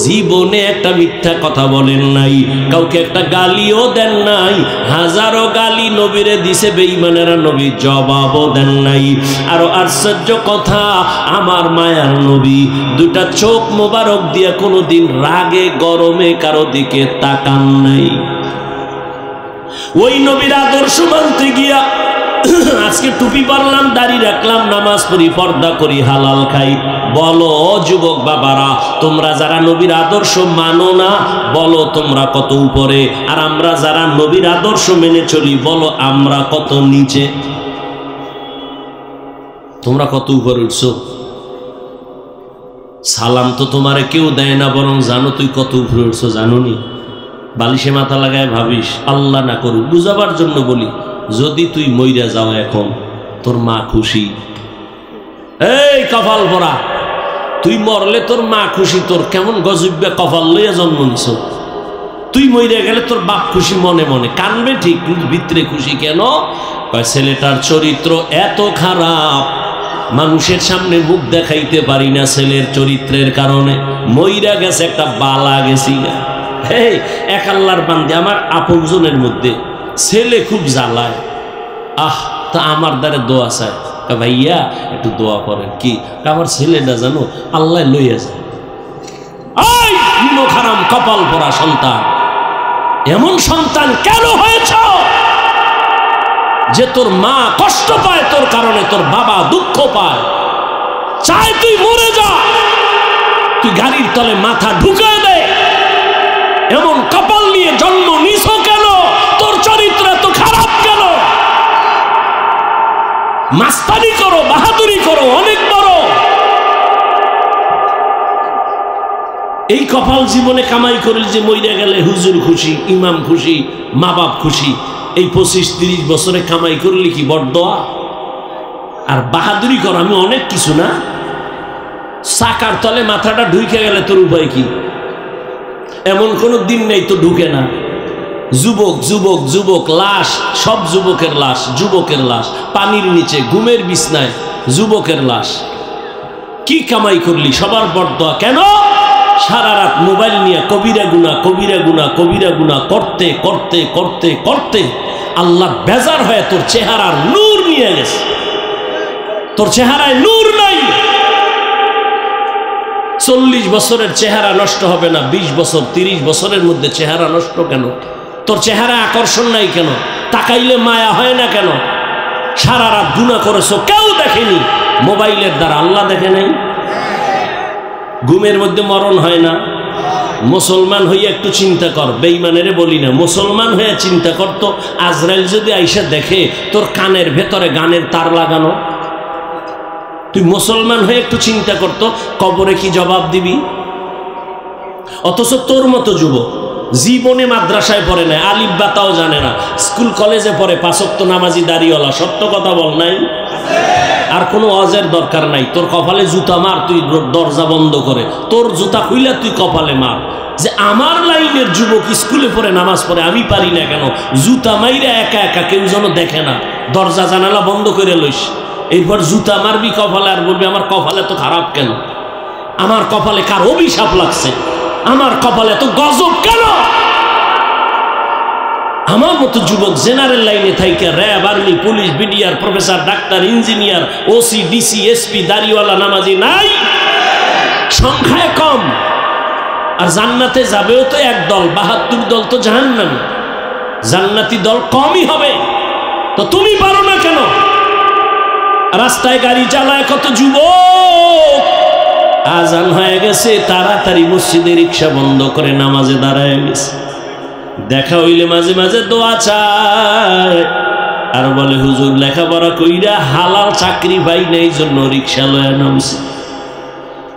জীবনে একটা মিথ্যা কথা বলেন নাই, কাউকে একটা গালিও দেন নাই। হাজারো গালি নবীরে দিছে বেঈমানেরা, নবী জবাবও দেন নাই। আরো আশ্চর্য কথা, আমার মায়ার নবী দুটা চোখ মোবারক দিয়া কোনোদিন রাগে গরমে কারো দিকে তাকান নাই। ওই নবীর আদর্শ মানতে গিয়া আজকে টুপি পরলাম, দাড়ি রাখলাম, নামাজ পড়ি, পর্দা করি, হালাল খাই। বলো যুবক বাবারা, তোমরা যারা নবীর আদর্শ মানো না, বলো তোমরা কত উপরে, আর আমরা যারা নবীর আদর্শ মেনে চলি, বলো আমরা কত নিচে। তোমরা কত উপরে উঠছো? সালাম তো তোমারে কেউ দেয় না, বরং জানো তুই কত উপরে উঠছো, জানো নি? বালিশে মাথা লাগায় ভাবিস, আল্লাহ না করুক, বুঝাবার জন্য বলি, যদি তুই মইরা যাও এখন, তোর মা খুশি। এই কপাল পরা, তুই মরলে তোর মা খুশি, তোর কেমন গজব্যা কপাল লইয়া জন্ম নিছ। তুই মইরা গেলে তোর বাপ খুশি, মনে মনে কানবে ঠিক, কিন্তু ভিতরে খুশি কেন? ছেলেটার চরিত্র এত খারাপ, মানুষের সামনে মুখ দেখাইতে পারি না ছেলের চরিত্রের কারণে। মইরা গেছে, একটা বালা গেছি। এই এক আল্লাহর বান্দে, আমার আপনজনের মধ্যে ছেলে খুব জ্বালায়। তা আমার দ্বারা দোয়া চায়, ভাইয়া একটু দোয়া করেন। কি? আমার ছেলেটা জানো আল্লাহ লইয়া যায়। খারাম কপাল পরা সন্তান, এমন সন্তান কেন হয়েছ যে তোর মা কষ্ট পায় তোর কারণে, তোর বাবা দুঃখ পায়, চায় তুই মরে যা, তুই গাড়ির তলে মাথা ঢুকায় দে। এমন কপাল নিয়ে জন্ম নিছ কেন? তোর চরিত্র এত খারাপ কেন? মাস্তানি করো, বাহাদুরি করো, অনেক বড়। এই কপাল জীবনে কামাই করলে যে মইরা গেলে হুজুর খুশি, ইমাম খুশি, মা বাপ খুশি, এই 25-30 বছরে কামাই করলে কি বড়দোয়া? আর বাহাদুরি করো, আমি অনেক কিছু না। চাকার তলে মাথাটা ঢুকে গেলে তোর উপায় কি? এমন কোনো দিন নেই তো ঢুকে না। যুবক যুবক যুবক, লাশ, সব যুবকের লাশ, যুবকের লাশ, পানির নিচে ঘুমের বিছনায় যুবকের লাশ। কি কামাই করলি? সবার বড়দোয়া কেন? সারা রাত মোবাইল নিয়ে কবিরা গুনাহ, কবিরা গুনাহ, কবিরা গুনাহ করতে করতে করতে করতে আল্লাহ বেজার হয়ে তোর চেহারার নূর নিয়ে গেছে। তোর চেহারায় নূর নাই। 40 বছরের চেহারা নষ্ট হবে না, 20 বছর 30 বছরের মধ্যে চেহারা নষ্ট কেন? তোর চেহারা আকর্ষণ নাই কেন? তাকাইলে মায়া হয় না কেন? সারা রাত গুনাহ করেছো, কেউ দেখেনি, মোবাইলের দ্বারা আল্লাহ দেখে নাই। ঘুমের মধ্যে মরণ হয় না। মুসলমান হইয়া একটু চিন্তা কর, বেঈমানেরে বলি না, মুসলমান হয়ে চিন্তা করতো, আজরাইল যদি আইসা দেখে তোর কানের ভেতরে গানের তার লাগানো, তুই মুসলমান হয়ে একটু চিন্তা করতো, কবরে কি জবাব দিবি? অথচ তোর মতো যুবক জীবনে মাদ্রাসায় পড়ে নাই, আলিফ বাতাও জানে না, স্কুল কলেজে পড়ে, 5 ওয়াক্ত নামাজি দাড়িওয়ালা, সত্য কথা বল নাই? আর কোনো ওয়াজের দরকার নাই। তোর কপালে জুতা মার, তুই দরজা বন্ধ করে, তোর জুতা খুইলা তুই কপালে মার, যে আমার লাইনের যুবক স্কুলে পড়ে, নামাজ পড়ে, আমি পারি না কেন? জুতা মাইরা একা একা, কেউ যেন দেখে না, দরজা জানালা বন্ধ করে লইস। এরপর জুতা মারবি কপালে, আর বলবি আমার কপালে তো খারাপ কেন? আমার কপালে কার অভিশাপ লাগছে? আমার কপালে তো গজব কেন? আমার মতো যুবক জেনারেল লাইনে থাইকা RAB, army, police, BDR, professor, doctor, engineer, OC, DC, SP, দাড়িওয়ালা নামাজি নাই, সংখ্যায় কম। আর জান্নাতে যাবেও তো এক দল, 72 দল তো জাহান্নামী। জান্নাতি দল কমই হবে। তো তুমি পারো না কেন? রাস্তায় গাড়ি চালায় কত যুবক, আজান হয়ে গেছে, তাড়াতাড়ি মসজিদে রিক্সা বন্ধ করে নামাজে দাঁড়ায় গেছে। দেখা হইলে মাঝে মাঝে দোয়া চায়, আর বলে হুজুর লেখাপড়া কইরা হালাল চাকরি পাই না, এই জন্য রিক্সা লয়া নামছে।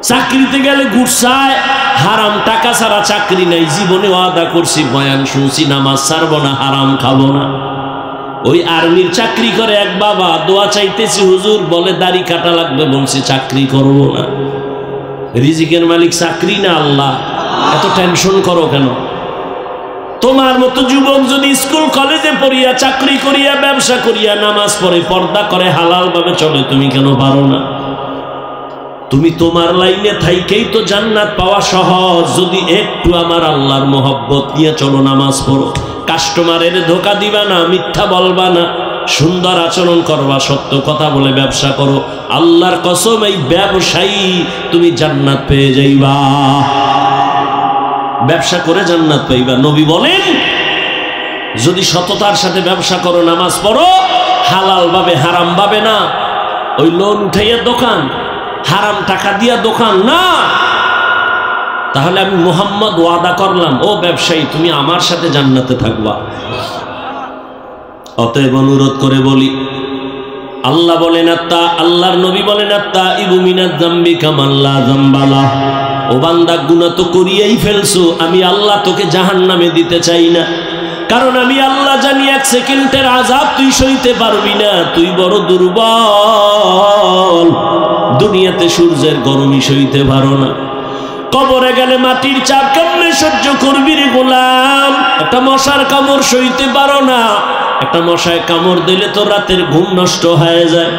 চাকরিতে গেলে ঘুরছায়, হারাম টাকা ছাড়া চাকরি নাই, জীবনে ওয়াদা করছি, বয়ান শুনছি, নামাজ ছাড়বো না, হারাম খাবো না। ওই আর্মির চাকরি করে এক বাবা, দোয়া চাইতেছি হুজুর, বলে দাড়ি কাটা লাগবে, বলছি চাকরি করবো না। রিজিকের মালিক চাকরি না আল্লাহ, এত টেনশন করো কেন? তোমার মতো যুবক যদি স্কুল কলেজে পড়িয়া, চাকরি করিয়া, ব্যবসা করিয়া, নামাজ পড়ে, পর্দা করে, হালাল ভাবে চলে, তুমি কেন পারো না? তুমি তোমার লাইনে থাইকেই তো জান্নাত পাওয়া সহজ। যদি একটু আমার আল্লাহর মোহব্বত নিয়ে চলো, নামাজ পড়ো, কাস্টমারের ধোকা দিবা না, মিথ্যা বলবা না, সুন্দর আচরণ করবা, সত্য কথা বলে ব্যবসা করো, আল্লাহর কসম এই ব্যবসায়ী তুমি জান্নাত পেয়ে যাইবা। ব্যবসা করে জান্নাত পাইবা। নবী বলেন যদি সততার সাথে ব্যবসা করো, নামাজ পড়ো, হালাল ভাবে হারাম ভাবে না, ওই লোন উঠাইয়া দোকান, হারাম টাকা দিয়া দোকান না, তাহলে আমি মুহাম্মদ ওয়াদা করলাম ও ব্যবসায়ী তুমি আমার সাথে জান্নাতে থাকবা। অতএব অনুরোধ করে বলি, আল্লাহ বলেন আল্লাহর নবী বলেন আত্তাইবু মিনাজ যামবি কামান লা যামবালা। ও বান্দা গুনাহ তো করিয়াই ফেলছো, আমি আল্লাহ তোকে জাহান্নামে দিতে চাই না, কারণ আমি আল্লাহ জানি 1 সেকেন্ডের আযাব তুই সইতে পারবি না, তুই বড় দুর্বল, দুনিয়াতে সূর্যের গরমই সইতে পারো না, কবরে গেলে মাটির চাপ কেমনে সহ্য করবি রে গোলাম, একটা মশার কামড় সইতে পারো না, একটা মশায় কামড় দিলে তো রাতের ঘুম নষ্ট হয়ে যায়,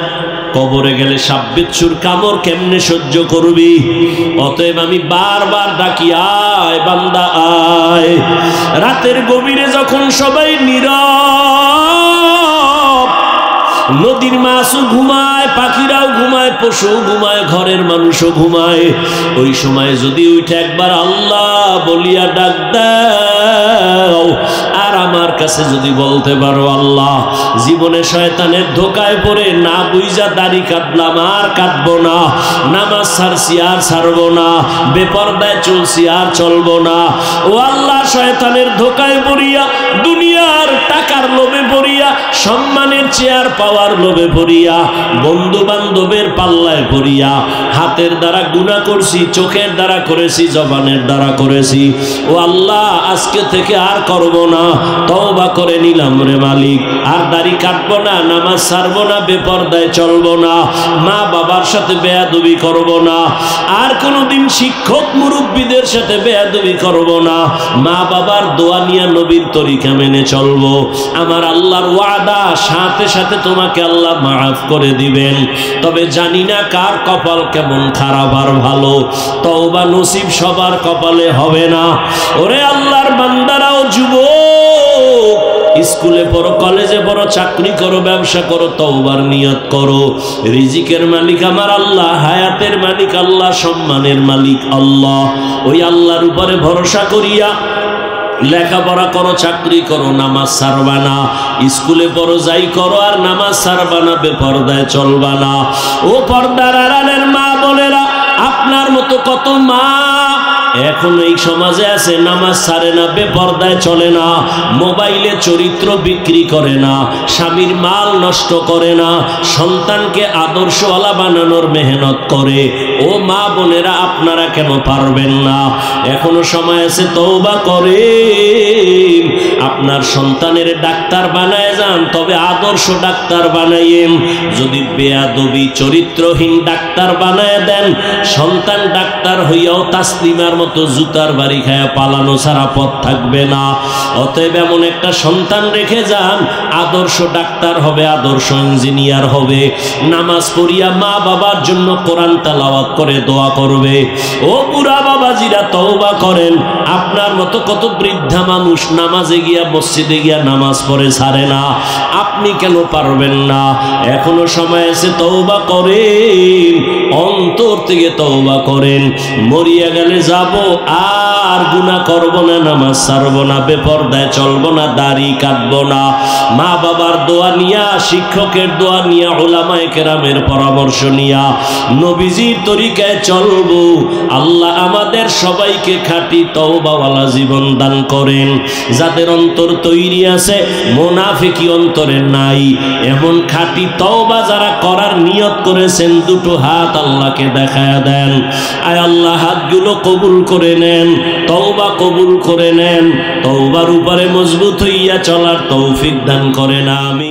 কবরে গেলে সাপ বিচ্ছুর কামড় কেমনে সহ্য করবি। অতএব আমি বারবার ডাকি আয় বান্দা আয়। রাতের গভীরে যখন সবাই নীরব, নদীর মাছও ঘুমায়, পাখিরাও ঘুমায়, পশু ঘুমায়, ঘরের মানুষও ঘুমায়, ওই সময় যদি উঠে একবার আল্লাহ বলিয়া ডাক দাও, আর আমার কাছে যদি বলতে পারো আল্লাহ জীবনে শয়তানের ধোকায় পড়ে না বুঝা দাড়ি কাটলাম আর কাটবো না, নামাজ ছাড়ছি আর ছাড়বো না, বেপরদায় চলছি আর চলবো না, ও আল্লাহ শয়তানের ধোকায় পড়িয়া, দুনিয়ার টাকার লোভে পড়িয়া, সম্মানের চেয়ার পাওয়ার লোভে পড়িয়া, বন্ধু বান্ধবের পাল্লায় পড়িয়া, হাতের দ্বারা গুনাহ করছি, চোখের দ্বারা করেছি, জবানের দ্বারা করেছি, ও আল্লাহ আজকে থেকে আর করব না, তওবা করে নিলাম রে মালিক, আর দাড়ি কাটবো না, নামাজ ছাড়বো না, বেপরদায় চলবো না, মা বাবার সাথে বেয়াদবি করব না, আর কোনোদিন শিক্ষক মুরব্বীদের সাথে বেয়াদবি করব না, মা বাবার দোয়া নিয়ে নবীর তরিকা মেনে চলবো। আমার আল্লাহর ওয়াদা, সাথে সাথে তোমাকে আল্লাহ মাফ করে দিবেন। তবে জানি না কার কপাল কেমন খারাপ আর ভালো, তওবা নসিব সবার কপালে হবে না। ওরে আল্লাহর বান্দারাও, যুবক, স্কুলে পড়ো, কলেজে পড়ো, চাকরি করো, ব্যবসা করো, তওবার নিয়ত করো। রিজিকের মালিক আমার আল্লাহ, হায়াতের মালিক আল্লাহ, সম্মানের মালিক আল্লাহ। ওই আল্লাহর উপরে ভরসা করিয়া লেখাপড়া করো, চাকরি করো, নামাজ ছাড়বা না, স্কুলে পড়ো, যাই করো, আর নামাজ ছাড়বা না, বেপরদায় চলবা না। ও পর্দার আড়ালের মা বোনেরা, আপনার মতো কত মা এখন এই সমাজে আছে, নামাজ ছাড়ে না, বেপরদায় চলে না, মোবাইলে চরিত্র বিক্রি করে না, স্বামীর মাল নষ্ট করে না, সন্তানকে আদর্শওয়ালা বানানোর মেহনত করে। ও মা বোনেরা, আপনারা কেন পারবেন না? এখনো সময় আছে, তওবা করে আপনার সন্তানের ডাক্তার বানায় যান, তবে আদর্শ ডাক্তার বানাইয়েন। যদি বেয়াদবি চরিত্রহীন ডাক্তার বানায় দেন, সন্তান ডাক্তার হইয়াও তাসলিমার মতো জুতার বাড়ি খায়া পালানো ছাড়া পথ থাকবে না। অতএব এমন একটা সন্তান রেখে যান, আদর্শ ডাক্তার হবে, আদর্শ ইঞ্জিনিয়ার হবে, নামাজ পড়িয়া মা বাবার জন্য কোরআন তেলাওয়াত করে দোয়া করবে। ও বুড়া বাবাজিরা, তওবা করেন। আপনার মতো কত বৃদ্ধা মানুষ নামাজে গিয়া, মসজিদে গিয়া নামাজ পড়ে ছাড়ে না, আপনি কেন পারবেন না? এখনো সময় আছে, তওবা করেন, অন্তর থেকে তওবা করেন। মরিয়া গেলে যাব, আর গুনাহ করব না, নামাজ ছাড়ব না, বেপরদায় চলব না, দাড়ি কাটব না, মা বাবার দোয়া নিয়া, শিক্ষকের দোয়া নিয়া, উলামায়ে কেরামের পরামর্শ নিয়া নবীজির তরিকায় চলব। আল্লাহ আমাদের সবাইকে খাঁটি তওবাওয়ালা জীবন দান করেন। যাদের অন্তর তৈরি আছে, মুনাফিকি অন্তরে নাই, এমন খাঁটি তওবা যারা করার নিয়ত করেছেন, দুটো হাত আল্লাহকে দেখায়া দেন। আয় আল্লাহ, হাতগুলো কবুল করে নেন, তওবা কবুল করে নেন, তওবার উপরে মজবুত হইয়া চলার তৌফিক দান করেন। আমিন।